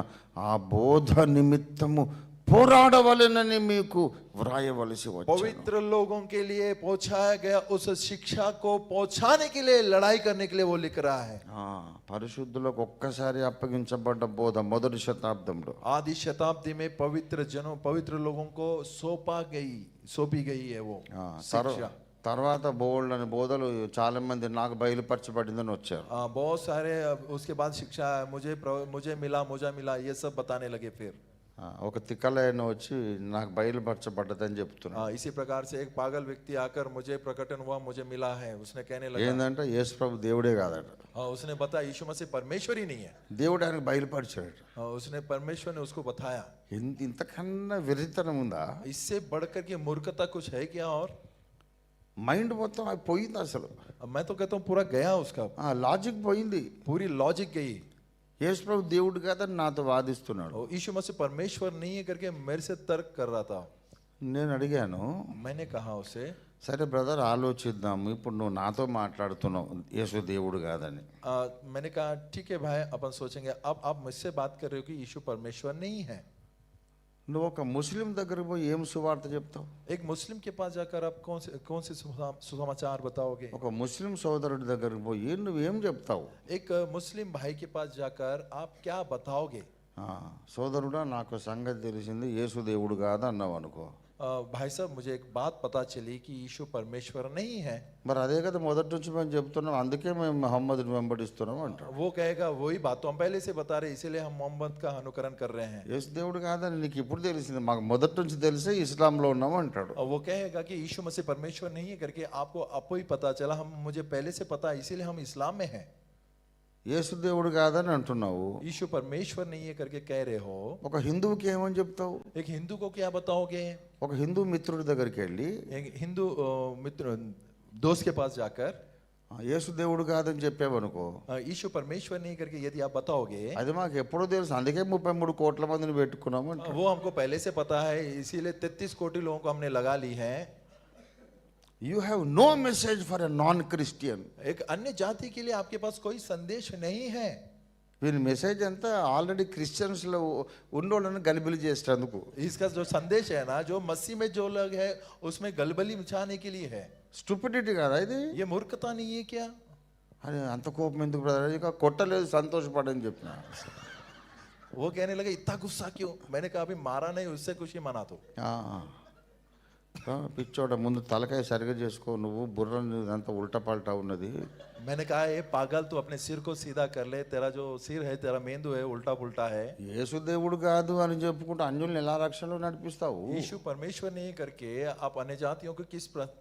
Speaker 1: ఆ బోధ నిమిత్తము పోరాడవలెనని మీకు వ్రాయవలసి వచ్చాను.
Speaker 2: पवित्र लोगों के लिए पहुंचाया गया उस शिक्षा को पहुंचाने के लिए, लड़ाई करने के लिए वो लिख रहा है।
Speaker 1: పరిశుద్ధులకు ఒక్కసారి అప్పగించబడ్డ బోధ మొదటి శతాబ్దంలో,
Speaker 2: आदि शताब्दी में पवित्र लोगों को सौंपी गई है वो शिक्षा।
Speaker 1: తర్వాత బోల్డ్ అని బోధలు చాలా మంది నాకు బయలుపరచబడిందని వచ్చారు.
Speaker 2: बहुत सारे उसके बाद शिक्षा मुझे मिला ये सब बताने लगे। फिर
Speaker 1: ఒక తిక్కలైన వచ్చి నాకు బయలుపరచబడ్డదని చెప్తున్నాడు.
Speaker 2: इसी प्रकार से एक पागल व्यक्ति आकर मुझे प्रकटन हुआ, मुझे मिला है, उसने कहने लगा।
Speaker 1: ఏంటంటే యేసు ప్రభు దేవుడే కాదట,
Speaker 2: उसने बताया यीशु मसीह परमेश्वर ही नहीं है,
Speaker 1: దేవుడు ఆయనకు బయలుపరిచాడు.
Speaker 2: उसने परमेश्वर ने उसको बताया।
Speaker 1: ఇంతకన్నా వెర్రితనం ఉందా?
Speaker 2: इससे बढ़कर की मूर्खता कुछ है क्या? और
Speaker 1: మైండ్ మొత్తం అది పోయింది. అసలు
Speaker 2: मैं तो कहता हूँ पूरा गया उसका,
Speaker 1: లాజిక్ పోయింది.
Speaker 2: पूरी लॉजिक गई।
Speaker 1: యేసు ప్రభు దేవుడు కాదని నాతో వాదిస్తున్నాడు.
Speaker 2: यीशु मसीह परमेश्वर नहीं है करके मेरे से तर्क कर रहा था।
Speaker 1: నేను అడిగాను,
Speaker 2: मैंने कहा उसे,
Speaker 1: సరే బ్రదర్ ఆలోచిద్దాము, ఇప్పుడు నువ్వు నాతో మాట్లాడుతున్నావు యేసు దేవుడు కాదని.
Speaker 2: मैंने कहा ठीक है भाई, अपन सोचेंगे। अब आप मुझसे बात कर रहे हो कि यीशु परमेश्वर नहीं है।
Speaker 1: నువ్వు ఒక ముస్లిం దగ్గరికి పోయి ఏం సువార్త చెప్తావు?
Speaker 2: एक मुस्लिम के पास जाकर आप कौन से सुसमाचार बताओगे?
Speaker 1: ఒక ముస్లిం సోదరుడి దగ్గరికి పోయి నువ్వేం చెప్తావు?
Speaker 2: एक मुस्लिम भाई के पास जाकर आप क्या बताओगे?
Speaker 1: సోదరుడా, నాకు సంగతి తెలిసింది, యేసు దేవుడు కాదు అన్నావు అనుకో,
Speaker 2: भाई साहब मुझे एक बात पता चली कि यीशु परमेश्वर नहीं है।
Speaker 1: మరి అదే కదా మొదటి నుంచి మేము చెప్తున్నాం, అందుకే మేము మహమ్మద్ని వెంబడిస్తున్నాం అంటాడు.
Speaker 2: वो कहेगा वही बात तो हम पहले से बता रहे, इसीलिए हम मोहम्मद का अनुकरण कर रहे हैं।
Speaker 1: యేసు దేవుడు కాదని నీకు ఇప్పుడు తెలిసింది, మాకు మొదటి నుంచి తెలిసే ఇస్లాంలో ఉన్నాము అంటాడు.
Speaker 2: वो कहेगा कि यीशु मसीह परमेश्वर नहीं है करके आपको ही पता चला, मुझे पहले से पता है, इसीलिए हम इस्लाम में हैं।
Speaker 1: యేసు దేవుడు కాదని అంటున్నావు,
Speaker 2: यीशु परमेश्वर नहीं है करके कह रहे हो।
Speaker 1: ఒక హిందువుకి ఏమని చెప్తావు?
Speaker 2: एक हिंदू को क्या बताओगे?
Speaker 1: ఒక హిందూ మిత్రుడి దగ్గరికి వెళ్ళి,
Speaker 2: एक हिंदू मित्र दोस्त के पास जाकर
Speaker 1: యేసు దేవుడు కాదని చెప్పావనుకో,
Speaker 2: यीशु परमेश्वर नहीं करके यदि आप बताओगे,
Speaker 1: అది మాకు ఎప్పుడో తెలుసు, అందుకే 33 కోట్ల మందిని పెట్టుకున్నాము అంటాడు.
Speaker 2: वो हमको पहले से पता है, इसीलिए 33 कोटि लोगों को हमने लगा ली है।
Speaker 1: You have no message for a non Christian.
Speaker 2: एक अन्य जाति के लिए आपके पास कोई संदेश नहीं है।
Speaker 1: వీరి మెసేజ్ అంతా ఆల్రెడీ క్రిస్టియన్స్లో ఉన్నోళ్ళని గలిబిలి చేసేందుకు.
Speaker 2: इसका जो संदेश है ना, जो मसीह में जो लोग है उसमें गलबली मचाने के लिए है।
Speaker 1: స్టూపిడిటీ కదా ఇది.
Speaker 2: ये मूर्खता नहीं है क्या?
Speaker 1: అరే అంత కోపం ఎందుకు బ్రదర్, ఇక కొట్టలేదు సంతోషపడని చెప్పిన.
Speaker 2: वो कहने लगे इतना गुस्सा क्यों? मैंने कहा अभी मारा नहीं, उससे खुशी मना दो।
Speaker 1: పిచ్చోడ ముందు తలకాయ సరిగా చేసుకో, నువ్వు బుర్ర అంతా ఉల్టా పల్టా ఉన్నది.
Speaker 2: मैंने कहा ये पागल, तू अपने सिर को सीधा कर ले, तेरा जो सिर है, तेरा मेंदू है उल्टा पुल्टा है।
Speaker 1: యేసు దేవుడు కాదు అని చెప్పుకుంటూ అన్యుల్ని ఎలా రక్షణలో నడిపిస్తావు?
Speaker 2: यीशु परमेश्वर नहीं करके आप अन्य जातियों को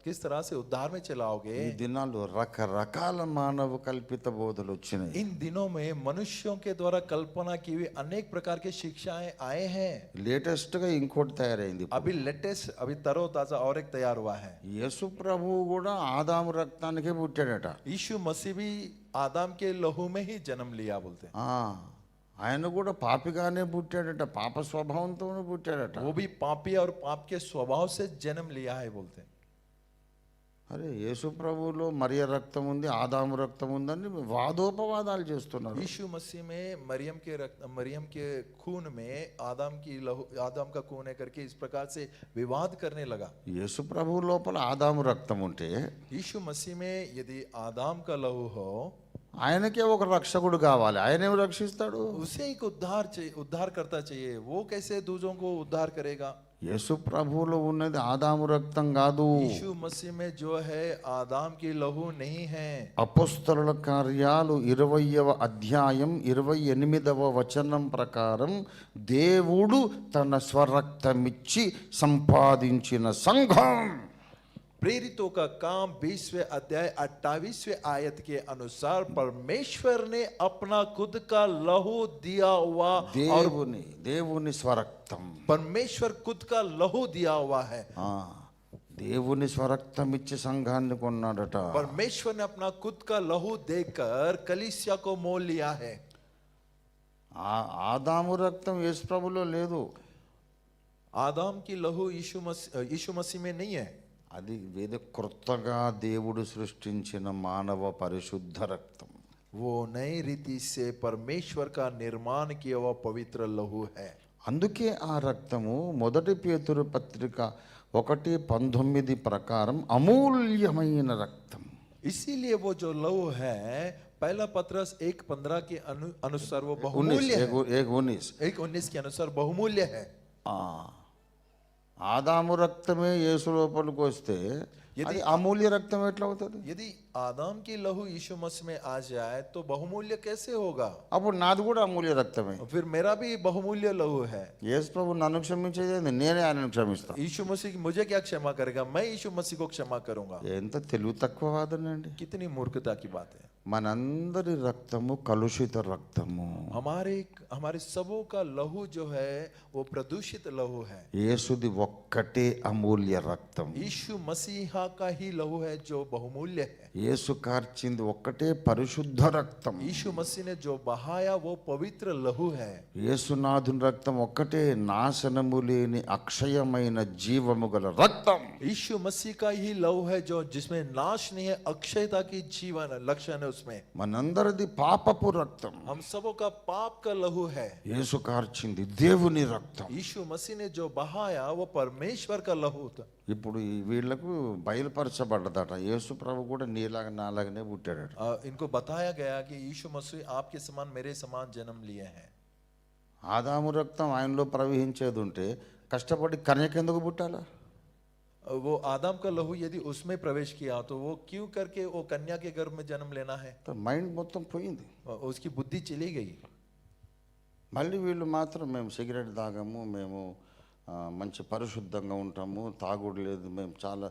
Speaker 2: किस तरह से उद्धार में चलाओगे?
Speaker 1: ఈ దినాల్లో రకరకాల మానవ కల్పిత బోధలు వచ్చినాయి.
Speaker 2: इन दिनों में मनुष्यों के द्वारा कल्पना की हुई अनेक प्रकार की शिक्षाएं आए हैं।
Speaker 1: లేటెస్ట్ గా ఇంకోటి తయారైంది.
Speaker 2: अभी लेटेस्ट, अभी तरोताजा और एक तैयार हुआ है।
Speaker 1: యేసు ప్రభువు కూడా ఆదాము రక్తానికే పుట్టాడట.
Speaker 2: यीशु मसीह भी आदम के लहू में ही जन्म लिया बोलते हैं।
Speaker 1: ఆయన కూడా పాపిగానే పుట్టాడట, పాప స్వభావంతోనే పుట్టాడట.
Speaker 2: वो भी पापी और पाप के स्वभाव से जन्म लिया है बोलते हैं।
Speaker 1: అరే యేసు ప్రభువులో మరియ రక్తం ఉంది, ఆదాము రక్తం ఉందని వాదోపవాదాలు చేస్తున్నారు.
Speaker 2: यीशु मसीह में मरियम के खून में आदम की लहू, आदम का खून है करके इस प्रकार से विवाद करने लगा।
Speaker 1: యేసు ప్రభువు లోపల ఆదాము రక్తం ఉంటే
Speaker 2: यीशु मसीह में यदि आदम का लहू हो,
Speaker 1: ఆయనకే ఒక రక్షకుడు కావాలి. ఆయన ఏమి రక్షిస్తాడు?
Speaker 2: उसे एक उद्धार करता चाहिए। वो कैसे दूसरों को उद्धार करेगा?
Speaker 1: యేసు ప్రభువులో ఉన్నది ఆదాము రక్తం కాదు.
Speaker 2: यीशु मसीह में जो है आदम की लहू नहीं है।
Speaker 1: అపోస్తలుల కార్యాలు 20వ అధ్యాయం 28వ వచనం ప్రకారం దేవుడు తన స్వరక్తమిచ్చి సంపాదించిన సంఘం.
Speaker 2: प्रेरितों का काम 20वें अध्याय 28वें आयत के अनुसार परमेश्वर ने अपना खुद का लहू दिया हुआ, और
Speaker 1: దేవుని స్వరక్తం,
Speaker 2: परमेश्वर खुद का लहू दिया हुआ है।
Speaker 1: దేవుని స్వరక్తం ఇచ్చి సంఘాన్ని కొన్నాడట.
Speaker 2: परमेश्वर ने अपना खुद का लहू देकर कलीसिया को मोल लिया है।
Speaker 1: ఆదాము రక్తం యేసు ప్రభులో లేదు.
Speaker 2: आदम की लहू यीशु मसीह में नहीं है।
Speaker 1: అది వేద క్రొత్తగా దేవుడు సృష్టించిన మానవ పరిశుద్ధ రక్తం.
Speaker 2: वो नई रीति से परमेश्वर का निर्माण किया हुआ पवित्र लहू है।
Speaker 1: అందుకే ఆ రక్తము మొదటి పేతురు పత్రిక 1:19 ప్రకారం అమూల్యమైన రక్తం.
Speaker 2: इसीलिए वो जो लहू है पहला पत्रस 1:15 के अनुसार वो बहुमूल्य है। 1:19 के अनुसार बहुमूल्य है।
Speaker 1: ఆదాము రక్తమే యేసు లోపలికి వస్తే అది అమూల్య రక్తం ఎట్లా అవుతుంది?
Speaker 2: यदि आदम की लहू यीशु मसीह में आ जाए तो बहुमूल्य कैसे होगा?
Speaker 1: అప్పుడు నాది కూడా అమూల్య రక్తమే.
Speaker 2: फिर मेरा भी बहुमूल्य लहू है।
Speaker 1: యేసు ప్రభు నన్ను క్షమించేది నేనే ఆయనను క్షమిస్తాను.
Speaker 2: यीशु मसीह मुझे क्या क्षमा करेगा? मैं यीशु मसीह को क्षमा करूंगा।
Speaker 1: ఎంత తెలివి తక్కువ వాదనండి.
Speaker 2: कितनी मूर्खता की बात है।
Speaker 1: మనందరి రక్తము కలుషిత రక్తము.
Speaker 2: हमारे सबों का लहू जो है वो प्रदूषित लहू है।
Speaker 1: యేసుది ఒక్కటే అమూల్య రక్తం.
Speaker 2: यीशु मसीहा का ही लहू है जो बहुमूल्य है।
Speaker 1: యేసు కార్చింది ఒక్కటే పరిశుద్ధ రక్తం.
Speaker 2: यीशु मसीह ने जो बहाया वो पवित्र लहू है।
Speaker 1: యేసునాథుని రక్తం ఒక్కటే నాశనము లేని అక్షయమైన జీవము గల రక్తం.
Speaker 2: यीशु मसीह का ही लहू है जो जिसमें नाश नहीं है, अक्षयता की जीवन लक्षण है उसमें।
Speaker 1: మనందరిది పాపపు రక్తం.
Speaker 2: हम सबों का पाप का लहू है।
Speaker 1: యేసు కార్చింది దేవుని రక్తం.
Speaker 2: यीशु मसीह ने जो बहाया वो परमेश्वर का लहू था।
Speaker 1: ఇప్పుడు వీళ్ళకు బయలుపరచబడ్డదట యేసు ప్రభు కూడా నీలాగా నాలాగానే పుట్టాడట.
Speaker 2: इनको बताया गया कि यीशु मसीह आपके समान मेरे समान जन्म लिए हैं।
Speaker 1: ఆదాము రక్తం ఆయనలో ప్రవహించేది ఉంటే కష్టపడి కన్యకెందుకు పుట్టాలా?
Speaker 2: वो आदम का लहू यदि उसमें प्रवेश किया तो वो क्यों करके वो कन्या के गर्भ में जन्म लेना है?
Speaker 1: మైండ్ మొత్తం పోయింది.
Speaker 2: उसकी बुद्धि चली गई।
Speaker 1: మళ్ళీ వీళ్ళు మాత్రం మేము సిగరెట్ తాగము, మేము మంచి పరిశుద్ధంగా ఉంటాము, తాగుడు లేదు, మేము చాలా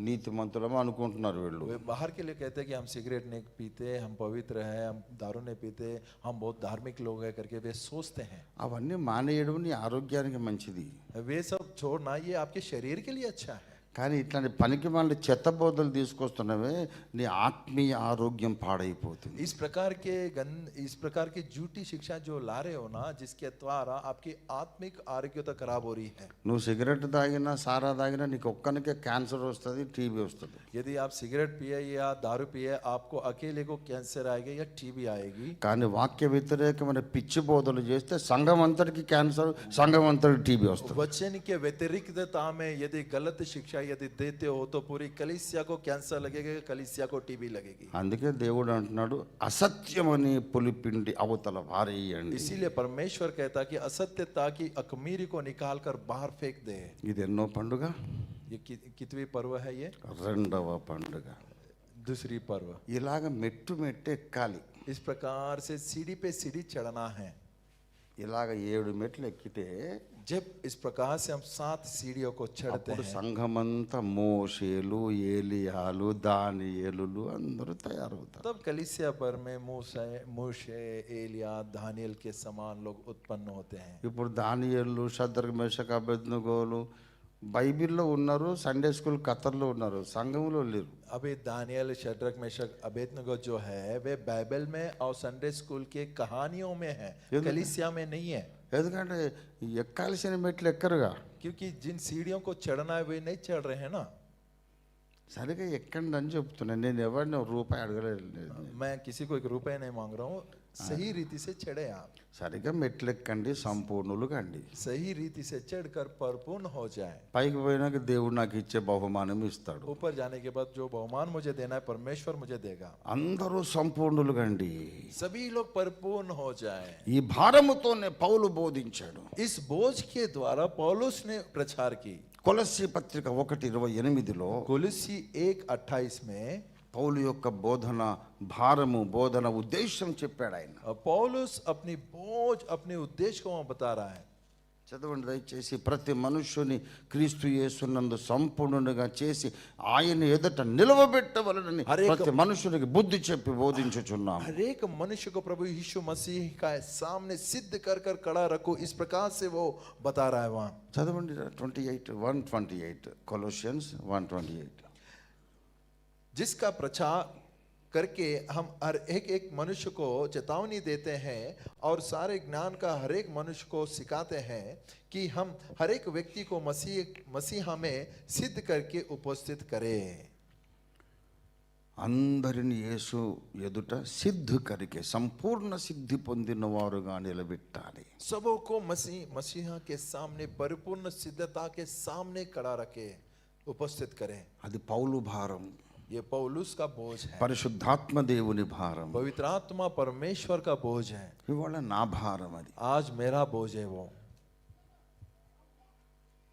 Speaker 1: నీతిమంతులము అనుకుంటున్నారు వీళ్ళు.
Speaker 2: वे बाहर के लिए कहते हैं कि हम सिगरेट नहीं पीते, हम पवित्र हैं, हम दारू नहीं पीते, हम बहुत धार्मिक लोग हैं करके वे सोचते हैं।
Speaker 1: అవన్నీ మానేయడం నీ ఆరోగ్యానికి మంచిది.
Speaker 2: वे सब छोड़ना ये आपके शरीर के लिए अच्छा है।
Speaker 1: కానీ ఇట్లాంటి పనికి మళ్ళీ చెత్త బోధలు తీసుకొస్తున్నవే నీ ఆత్మీయ ఆరోగ్యం పాడైపోతుంది.
Speaker 2: इस प्रकार की झूठी शिक्षा जो ला रहे हो ना, जिसके द्वारा आपकी आत्मिक आरोग्यता खराब हो रही है।
Speaker 1: నువ్వు సిగరెట్ తాగినా సారా తాగినా నీకు ఒక్కనికే క్యాన్సర్ వస్తుంది, టీబీ వస్తుంది.
Speaker 2: यदि आप सिगरेट पिए या दारू पिए, आपको अकेले को कैंसर आएगा या टीबी आएगी।
Speaker 1: కానీ వాక్య వ్యతిరేకమైన పిచ్చి బోధలు చేస్తే సంఘం అంతటికి క్యాన్సర్, సంఘం అంతటికి టీబీ వస్తుంది.
Speaker 2: वचन के व्यतिरिक्तता में यदि गलत शिक्षा यदि देते हो तो पूरी कलीसिया को कैंसर लगेगा, कलीसिया को टीबी लगेगी।
Speaker 1: అందుకే దేవుడు అంటున్నాడు అసత్యమని పులిపిండి అవతల పారేయండి.
Speaker 2: इसीलिए परमेश्वर कहता कि असत्यता की अखमीरी को निकाल कर बाहर फेंक दे।
Speaker 1: ఇది ఎన్నో పండుగ?
Speaker 2: ये कितवी पर्व है? ये
Speaker 1: రెండవ పండుగ.
Speaker 2: दूसरी पर्व।
Speaker 1: ఇలాగ మెట్టు మెట్టు ఎక్కాలి.
Speaker 2: इस प्रकार से सीढ़ी पे सीढ़ी चढ़ना है।
Speaker 1: ఇలాగ 7 మెట్లు ఎక్కితే
Speaker 2: जब इस प्रकार से हम 7 सीढ़ियों को चढ़ते
Speaker 1: అప్పుడు
Speaker 2: हैं,
Speaker 1: సంఘమంతా మోషేలు, ఏలియాలు, దానియేలులు అందరూ తయారవుతారు.
Speaker 2: तब कलीसिया पर में मूसे, एलिया, दानियल के समान लोग उत्पन्न होते हैं।
Speaker 1: ఇప్పుడు దానియేలు, షద్రక్, మేషక్, అబేద్నెగోలు బైబిల్లో ఉన్నారు, సండే స్కూల్ ఖతర్లో ఉన్నారు, సంఘంలో లేరు.
Speaker 2: अभी दानियल, शद्रक, मेशक, अबेदनगो जो है वे बाइबल में और संडे स्कूल के कहानियों में है, कलीसिया में नहीं है।
Speaker 1: ఎందుకంటే ఎక్కాల్సిన మెట్లు ఎక్కరుగా.
Speaker 2: क्योंकि जिन सीढ़ियों को चढ़ना है वे नहीं चढ़ रहे हैं ना।
Speaker 1: సరిగా ఎక్కండి అని చెప్తున్నాను. నేను ఎవరిని రూపాయి అడగలేదు.
Speaker 2: मैं किसी को 1 रुपए नहीं मांग रहा हूँ, सही रीति से चढ़े आप।
Speaker 1: సరిగా మెట్లు ఎక్కండి, సంపూర్ణులు కండి.
Speaker 2: सही रीति से चढ़कर परिपूर्ण हो जाए।
Speaker 1: పైకి పోయినాక దేవుడు నాకు ఇచ్చే బహుమానం ఇస్తాడు.
Speaker 2: ऊपर जाने के बाद जो बहुमान मुझे देना है परमेश्वर मुझे देगा।
Speaker 1: అందరూ సంపూర్ణులు కండి.
Speaker 2: सभी लोग परिपूर्ण हो जाए।
Speaker 1: ఈ భారముతోనే పౌలు బోధించాడు.
Speaker 2: इस बोझ के द्वारा पौलुस ने प्रचार की।
Speaker 1: కొలస్సీ పత్రిక 1:28లో
Speaker 2: कुलुस्सी 1:28 में
Speaker 1: పౌలు యొక్క బోధన భారము, బోధన ఉద్దేశం చెప్పాడు ఆయన.
Speaker 2: पौलुस अपनी बोझ, अपने उद्देश्य को वहां बता रहा है।
Speaker 1: చదవండి దయచేసి. ప్రతి మనుష్యుని క్రీస్తు యేసునందు సంపూర్ణునిగా చేసి ఆయన ఎదుట నిలవబెట్టవలనని ప్రతి మనుషునికి బుద్ధి చెప్పి బోధించుచున్నాం.
Speaker 2: हर एक मनुष्य को प्रभु यीशु मसीह का सामने सिद्ध कर कर खड़ा रखो, इस प्रकार से वो बता रहा है वहां।
Speaker 1: చదవండి 1:28 కొలోసియన్స్ 1:28.
Speaker 2: जिसका प्रचार करके हम हर एक मनुष्य को चेतावनी देते हैं और सारे ज्ञान का हर एक मनुष्य को सिखाते हैं कि हम हर एक व्यक्ति को मसीहा में सिद्ध करके उपस्थित करें।
Speaker 1: అందరిని యేసు ఎదుట సిద్ధ కరికే సంపూర్ణ సిద్ధి పొందిన వారుగా నిలబెట్టాలి.
Speaker 2: सबों को मसीहा के सामने परिपूर्ण सिद्धता के सामने खड़ा रखे उपस्थित करें।
Speaker 1: అది పౌలు భారం,
Speaker 2: ये पौलुस का बोझ है।
Speaker 1: పరిశుద్ధాత్మ దేవుని భారం.
Speaker 2: पवित्र आत्मा परमेश्वर का बोझ है।
Speaker 1: ఇవాళ నా భారం అది.
Speaker 2: आज मेरा बोझ है वो।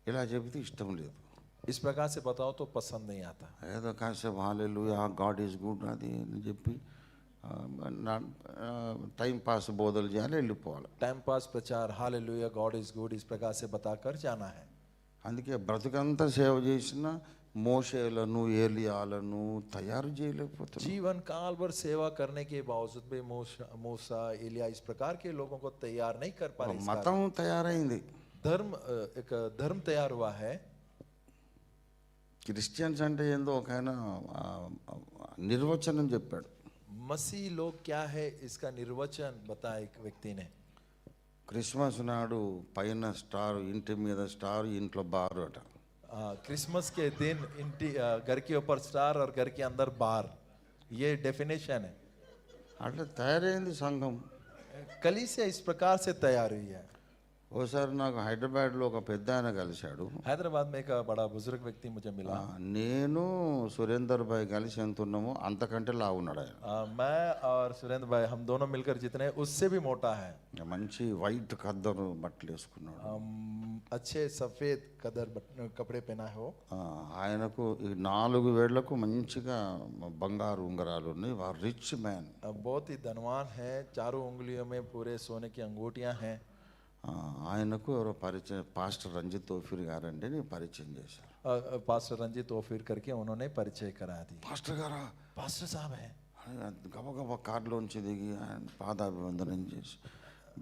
Speaker 1: ఇలా చెబితే ఇష్టం లేదు.
Speaker 2: इस प्रकार से बताओ तो पसंद नहीं आता।
Speaker 1: ఏదో కాసేపు హల్లెలూయా గాడ్ ఈజ్ గుడ్ అది అని చెప్పి టైం పాస్ బోధలు చేయాలి, వెళ్ళిపోవాలి.
Speaker 2: टाइम पास प्रचार हालेलुया गॉड इज गुड इस प्रकार से बताकर जाना है।
Speaker 1: అందుకే బ్రతుకంతా సేవ చేసిన మోషేలను, ఏలియాలను తయారు చేయలేకపోతున్నారు.
Speaker 2: जीवन काल भर सेवा करने के बावजूद भी मूसा, एलिया इस प्रकार के लोगों को तैयार नहीं कर पा रहे।
Speaker 1: మతం తయారైంది,
Speaker 2: एक धर्म तैयार हुआ है।
Speaker 1: క్రిస్టియన్స్ అంటే ఏందో ఒక ఆయన నిర్వచనం చెప్పాడు.
Speaker 2: मसीह लोग क्या है इसका निर्वचन बताया एक व्यक्ति ने।
Speaker 1: క్రిస్మస్ నాడు పైన స్టార్, ఇంటి మీద స్టార్, ఇంట్లో బారు అట.
Speaker 2: क्रिसमस के दिन घर के ऊपर स्टार और घर के अंदर बार, ये डेफिनेशन है।
Speaker 1: అట్లా తయారైంది సంఘం.
Speaker 2: कलीसिया इस प्रकार से तैयार हुई है।
Speaker 1: ఓసారి నాకు హైదరాబాద్లో ఒక పెద్ద ఆయన కలిశాడు.
Speaker 2: हैदराबाद में एक बड़ा बुजुर्ग व्यक्ति मुझे मिला।
Speaker 1: నేను సురేందర్ భాయ్ కలిసి ఎంత ఉన్నామో అంతకంటే లావు ఉన్నాడు ఆయన.
Speaker 2: मैं और सुरेंद्र भाई हम दोनों मिलकर जितने उससे भी मोटा है।
Speaker 1: మంచి వైట్ ఖద్దరు బట్టలు వేసుకున్నాడు.
Speaker 2: अच्छे सफेद कदर कपड़े पहना है वो।
Speaker 1: ఆయనకు ఈ 4 వేళ్లకు మంచిగా బంగారు ఉంగరాలు ఉన్నాయి. Rich man.
Speaker 2: बहुत ही धनवान है, चारों उंगलियों में पूरे सोने की अंगूठियां हैं।
Speaker 1: ఆయనకు ఎవరో పరిచయం, పాస్టర్ రంజిత్ తోఫీర్ గారండి నేను పరిచయం చేశారు.
Speaker 2: पास्टर रंजीत तोफीर करके उन्होंने परिचय करा दी।
Speaker 1: పాస్టర్ గారా,
Speaker 2: पास्टर साहब है।
Speaker 1: గబగబా కార్లోంచి దిగి ఆయన పాదాభివందనం చేసి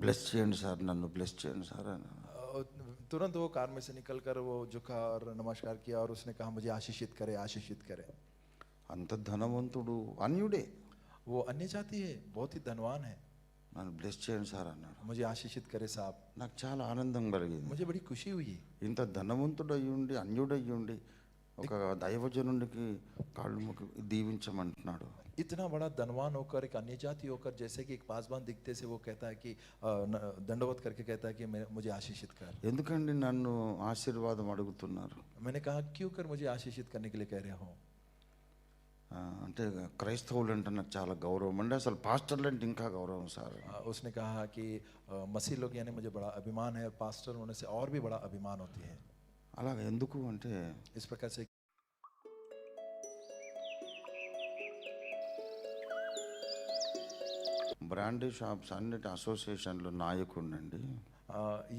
Speaker 1: బ్లెస్ చేయండి సార్, నన్ను బ్లెస్ చేయండి సార్ అని.
Speaker 2: तुरंत वो कार में से निकलकर वो झुका और नमस्कार किया और उसने कहा मुझे आशीषित करे, आशीषित करे।
Speaker 1: అంత ధనవంతుడు అన్యుడే.
Speaker 2: वो अन्य जाति है, बहुत ही धनवान है।
Speaker 1: నన్ను బ్లెస్ చేయండి సార్ అన్నాడు.
Speaker 2: मुझे आशीषित करे साहब।
Speaker 1: నాకు చాలా ఆనందం కలిగింది.
Speaker 2: मुझे बड़ी खुशी हुई।
Speaker 1: ఇంత ధనవంతుడు అయ్యుండి అన్యుడయ్యుండి ఒక దైవజనుడికి కాళ్ళు మొక్కి దీవించమంటున్నాడు.
Speaker 2: इतना बड़ा धनवान होकर एक अन्य जाति होकर जैसे कि एक पासवान दिखते से वो कहता है कि दंडवत करके कहता है कि मुझे आशीषित कर।
Speaker 1: ఎందుకండి నన్ను ఆశీర్వాదం అడుగుతున్నారు?
Speaker 2: मैंने कहा क्यों कर मुझे आशीषित करने के लिए कह रहे हो?
Speaker 1: అంటే క్రైస్తవులు అంటే నాకు చాలా గౌరవం అండి, అసలు పాస్టర్లు అంటే ఇంకా గౌరవం సార్.
Speaker 2: उसने कहा कि मसीह लोग यानी मुझे बड़ा अभिमान है और पास्टर होने से और भी बड़ा अभिमान होती है।
Speaker 1: అలాగ ఎందుకు అంటే
Speaker 2: इस प्रकार से
Speaker 1: బ్రాండీ షాప్స్ అన్నిటి అసోసియేషన్లో నాయకుడినండి.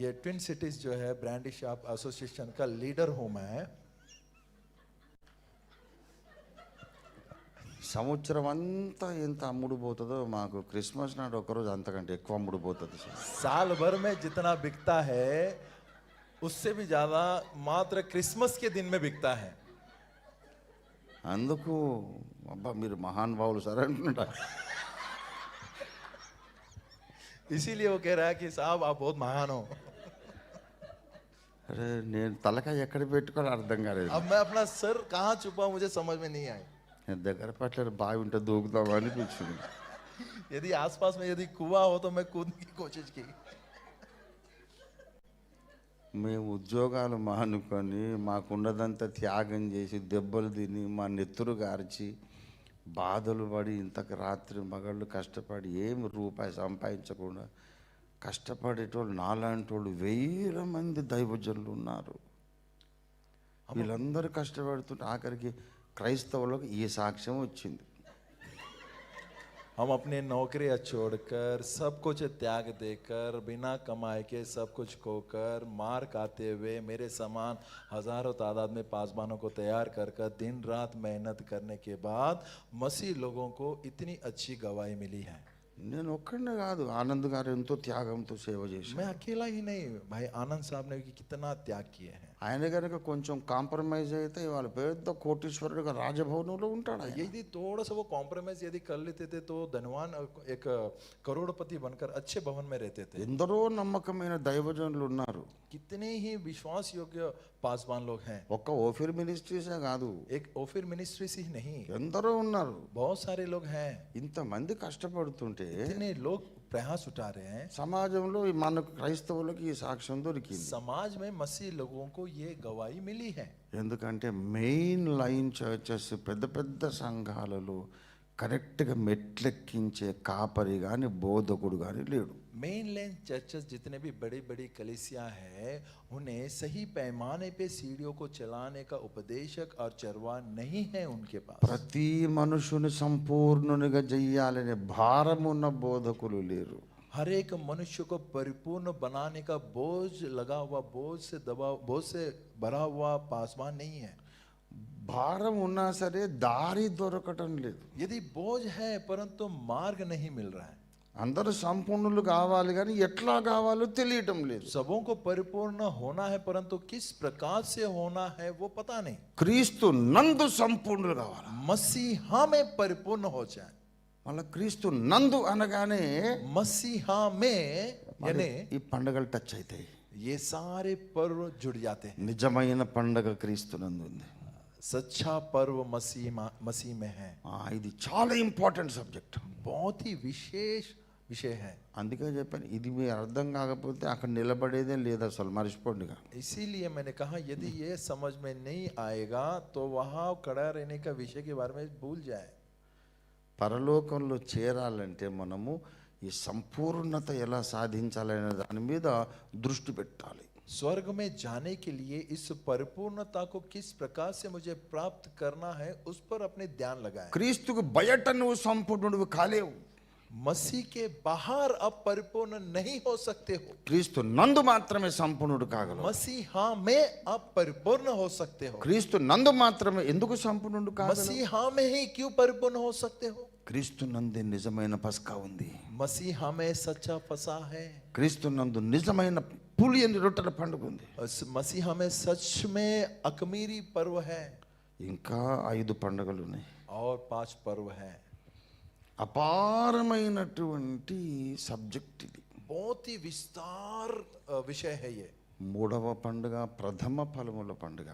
Speaker 2: ये ट्विन सिटीज जो है ब्रांडी शॉप एसोसिएशन का लीडर हूँ मैं।
Speaker 1: సంవత్సరం అంతా ఎంత అమ్ముడుపోతుందో మాకు క్రిస్మస్ నాడు ఒకరోజు అంతకంటే ఎక్కువ అమ్ముడుపోతుంది సార్.
Speaker 2: साल भर में जितना बिकता है उससे भी ज्यादा मात्र क्रिसमस के दिन में बिकता है।
Speaker 1: అందుకు అబ్బా మీరు మహానుభావులు సార్ అంటున్నాడు.
Speaker 2: इसीलिए वो कह रहा है कि साहब आप बहुत महान हो।
Speaker 1: అరే నేను తలకాయ ఎక్కడ పెట్టుకొని అర్థం కాలేదు.
Speaker 2: अब मैं अपना सर कहाँ छुपाऊं मुझे समझ में नहीं आई।
Speaker 1: నేను దగ్గర పట్ల బావి ఉంటే దూకుదాం అనిపించింది.
Speaker 2: यदि आसपास में यदि कुआं हो तो मैं कूदने की कोशिश की।
Speaker 1: మేము ఉద్యోగాలు మానుకొని మాకున్నదంతా త్యాగం చేసి దెబ్బలు తిని మా నెత్తురు గార్చి బాధలు పడి ఇంతకు రాత్రి మగళ్ళు కష్టపడి ఏమి రూపాయి సంపాదించకుండా కష్టపడేటోళ్ళు నాలాంటి వాళ్ళు వేల మంది దైవజనులు ఉన్నారు. వీళ్ళందరూ కష్టపడుతుంటే ఆఖరికి క్రైస్తవులకు ఈ సాక్ష్యం వచ్చింది.
Speaker 2: हम अपने नौकरियां छोड़कर सब कुछ त्याग देकर बिना कमाए के सब कुछ खोकर मार खाते हुए मेरे समान हजारों तादाद में पासबानों को तैयार कर दिन रात मेहनत करने के बाद मसीह लोगों को इतनी अच्छी गवाही मिली है।
Speaker 1: నేను ఒక్కడనే కాదు, ఆనంద్ గారు ఎంతో త్యాగంతో సేవ చేశారు.
Speaker 2: मैं अकेला ही नहीं, भाई आनंद साहब ने कितना त्याग किए हैं।
Speaker 1: ఆయన కనుక కొంచెం కాంప్రమైజ్ అయితే వాళ్ళ పెద్ద కోటీశ్వరుడుగా రాజభవనంలో ఉంటాడు.
Speaker 2: यदि थोड़ा सा वो कॉम्प्रोमाइज यदि कर लेते थे तो धनवान एक करोड़पति बनकर अच्छे भवन में रहते थे।
Speaker 1: ఎందరో నమ్మకమైన దైవజనులు ఉన్నారు.
Speaker 2: कितने ही विश्वास योग्य पासवान लोग हैं।
Speaker 1: ఒక్క ఓఫిర్ మినిస్ట్రీసే కాదు,
Speaker 2: एक ओफिर मिनिस्ट्री ही नहीं,
Speaker 1: ఎందరో ఉన్నారు.
Speaker 2: बहुत सारे लोग हैं।
Speaker 1: ఇంతమంది కష్టపడుతుంటే
Speaker 2: इतने लोग प्रयास उठा रहे हैं।
Speaker 1: సమాజంలో మనకు క్రైస్తవులకి ఈ సాక్ష్యం దొరికింది.
Speaker 2: समाज में मसीह लोगों को ये गवाही मिली है।
Speaker 1: ఎందుకంటే మెయిన్ లైన్ చర్చెస్ పెద్ద పెద్ద సంఘాలలో కరెక్ట్గా మెట్లెక్కించే కాపరి కానీ బోధకుడు కానీ లేడు.
Speaker 2: मेन लाइन चर्चेस जितने भी बड़ी बड़ी कलीसिया है उन्हें सही पैमाने पे सीढ़ियों को चलाने का उपदेशक और चरवा नहीं है उनके पास।
Speaker 1: ప్రతి మనుషుని సంపూర్ణునిగా చెయ్యాలనే భారమున్న బోధకులు లేరు.
Speaker 2: हर एक मनुष्य को परिपूर्ण बनाने का बोझ लगा हुआ, बोझ से भरा हुआ पासवान नहीं है।
Speaker 1: భారం ఉన్నా సరే దారి దొరకటం లేదు.
Speaker 2: यदि बोझ है परंतु मार्ग नहीं मिल रहा है।
Speaker 1: అందరూ సంపూర్ణులు కావాలి కానీ ఎట్లా కావాలో తెలియటం లేదు.
Speaker 2: सबों को परिपूर्ण होना है परंतु किस प्रकार से होना है वो पता नहीं।
Speaker 1: క్రీస్తు నందు సంపూర్ణులు కావాలి.
Speaker 2: मसीहा में परिपूर्ण हो जाए।
Speaker 1: మళ్ళీ క్రీస్తు నందు అనగానే
Speaker 2: मसीहा में यानी
Speaker 1: ఈ పండుగలు టచ్ అవుతాయి.
Speaker 2: ये सारे पर्व जुड़ जाते हैं।
Speaker 1: నిజమైన పండగ క్రీస్తు నందు ఉంది.
Speaker 2: सच्चा पर्व मसीह में है।
Speaker 1: ఇది చాలా ఇంపార్టెంట్ సబ్జెక్ట్,
Speaker 2: बहुत ही विशेष विषय है।
Speaker 1: అందుకే చెప్పాను ఇది మీ అర్థం కాకపోతే అక్కడ నిలబడేదే లేదు, అసలు మర్చిపోండిగా.
Speaker 2: इसीलिए मैंने कहा यदि ये समझ में नहीं आएगा तो वहाँ खड़ा रहने का विषय के बारे में भूल जाए।
Speaker 1: పరలోకంలో చేరాలంటే మనము ఈ సంపూర్ణత ఎలా సాధించాలనే దాని మీద దృష్టి పెట్టాలి.
Speaker 2: स्वर्ग में जाने के लिए इस परिपूर्णता को किस प्रकार से मुझे प्राप्त करना है उस पर अपने ध्यान लगाएं।
Speaker 1: క్రీస్తుకు బయట నువ్వు సంపూర్ణుడు కాలేవు,
Speaker 2: मसीह के बाहर अब परिपूर्ण नहीं हो सकते हो।
Speaker 1: క్రీస్తు నందు మాత్రమే సంపూర్ణుడు కాగలవు.
Speaker 2: मसीहा में अब परिपूर्ण हो सकते हो।
Speaker 1: క్రీస్తు నందు మాత్రమే ఎందుకు సంపూర్ణుడు కాగలవు?
Speaker 2: मसीहा में ही क्यों परिपूर्ण हो सकते हो?
Speaker 1: క్రీస్తు నందే నిజమైన పస్కా ఉంది.
Speaker 2: मसीहा में सच्चा फसा है।
Speaker 1: క్రీస్తు నందు నిజమైన పులియని రొట్టెల పండుగ ఉంది,
Speaker 2: मसीहा में सच में अकमीरी पर्व है
Speaker 1: ఇంకా 5 పండుగలు ఉన్నాయి.
Speaker 2: और 5 पर्व है.
Speaker 1: అపారమైనటువంటి సబ్జెక్ట్ ఇది.
Speaker 2: बहुत ही विस्तार विषय है ये.
Speaker 1: మూడవ పండుగ ప్రథమ ఫలముల పండుగ.